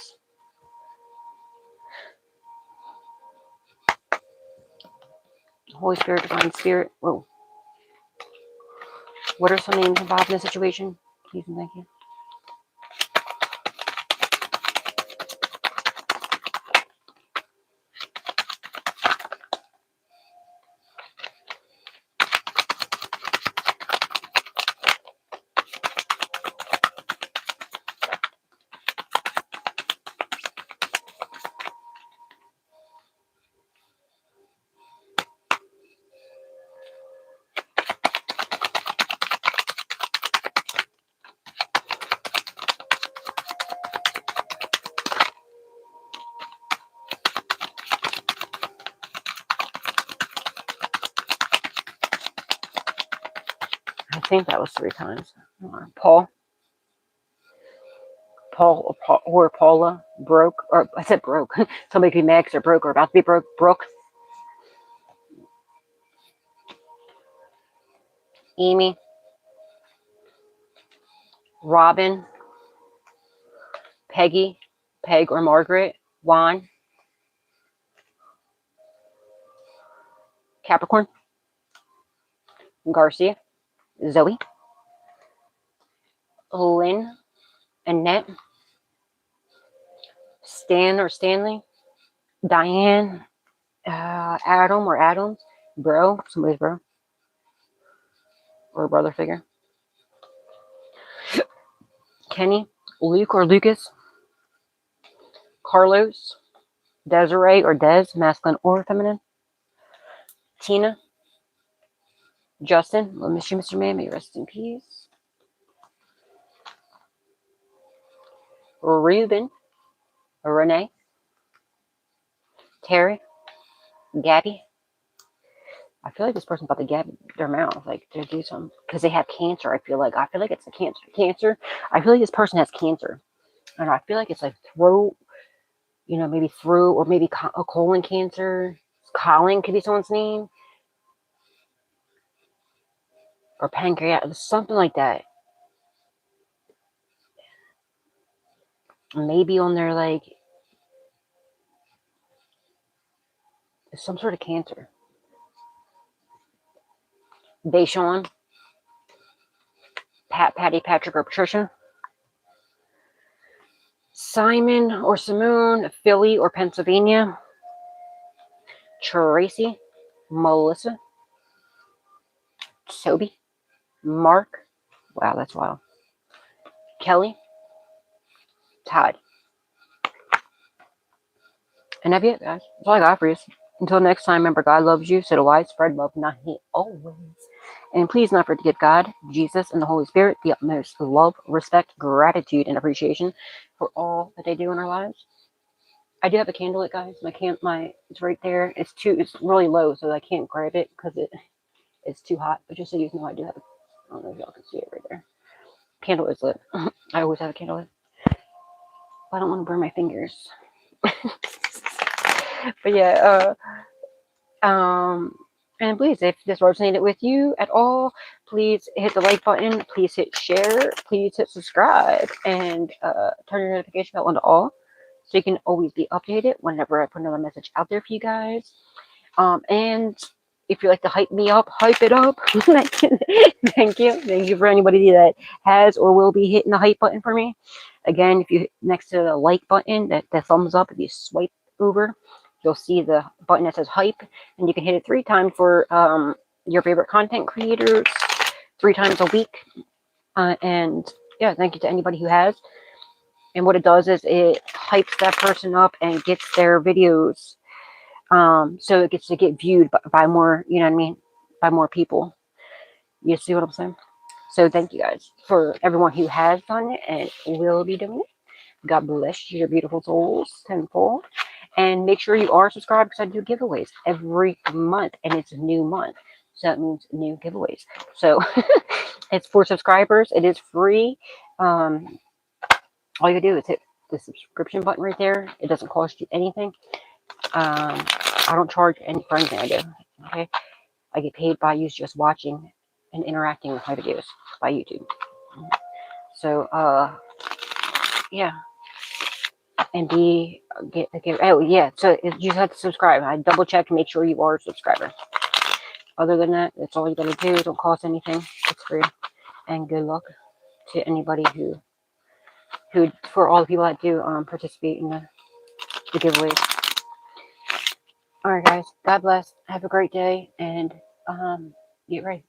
Holy Spirit, Divine Spirit. Whoa. What are some names involved in this situation? Please and thank you. I think that was 3 times. Paul, or Paula, broke, or I said broke. Somebody could be mad because they're broke, or about to be broke. Brooke, Amy, Robin, Peggy, Peg or Margaret, Juan, Capricorn, Garcia, Zoe, Lynn, Annette, Stan or Stanley, Diane, Adam or Adams, bro, somebody's bro, or a brother figure, Kenny, Luke or Lucas, Carlos, Desiree or Des, masculine or feminine, Tina, Justin, well, miss you, Mr. Man, may you rest in peace, Ruben, Renee, Terry, Gabby. I feel like this person's about to get their mouth, like to do something, because they have cancer. I feel like it's a cancer. I feel like this person has cancer, and I feel like it's like throat, you know, maybe throat, or maybe a colon cancer. Colin could be someone's name, or pancreas, something like that. Maybe on their, like, some sort of cancer. Deshaun, Pat, Patty, Patrick, or Patricia. Simon or Simone, Philly or Pennsylvania. Tracy, Melissa, Toby, Mark. Wow, that's wild. Kelly, Todd. And that'd be it, guys. That's all I got for you. Until next time, remember, God loves you, so do I. Spread love, not hate, always. And please not forget to give God, Jesus, and the Holy Spirit the utmost love, respect, gratitude, and appreciation for all that they do in our lives. I do have a candle lit, guys. It's right there. It's really low, so I can't grab it because it's too hot. But just so you know, I do have I don't know if y'all can see it right there. Candle is lit. I always have a candle lit. I don't want to burn my fingers. But yeah, and please, if this resonated with you at all, please hit the like button, please hit share, please hit subscribe, and turn your notification bell on to all, so you can always be updated whenever I put another message out there for you guys. And if you like to hype me up, hype it up. Thank you for anybody that has or will be hitting the hype button for me. Again, if you next to the like button, the thumbs up, if you swipe over, you'll see the button that says hype, and you can hit it 3 times for your favorite content creators, 3 times a week. And yeah, thank you to anybody who has. And what it does is it hypes that person up and gets their videos, so it gets to get viewed by more, you know what I mean, by more people. You see what I'm saying? So thank you guys for everyone who has done it and will be doing it. God bless your beautiful souls tenfold. And make sure you are subscribed, because I do giveaways every month, and it's a new month. So that means new giveaways. So it's for subscribers. It is free. All you do is hit the subscription button right there. It doesn't cost you anything. I don't charge any for anything I do. Okay, I get paid by you just watching and interacting with my videos by YouTube. So yeah. And oh yeah, so you just have to subscribe. I double check to make sure you are a subscriber. Other than that, that's all you gotta do. It don't cost anything. It's free. And good luck to anybody who for all the people that do participate in the giveaways. All right, guys. God bless. Have a great day, and get ready.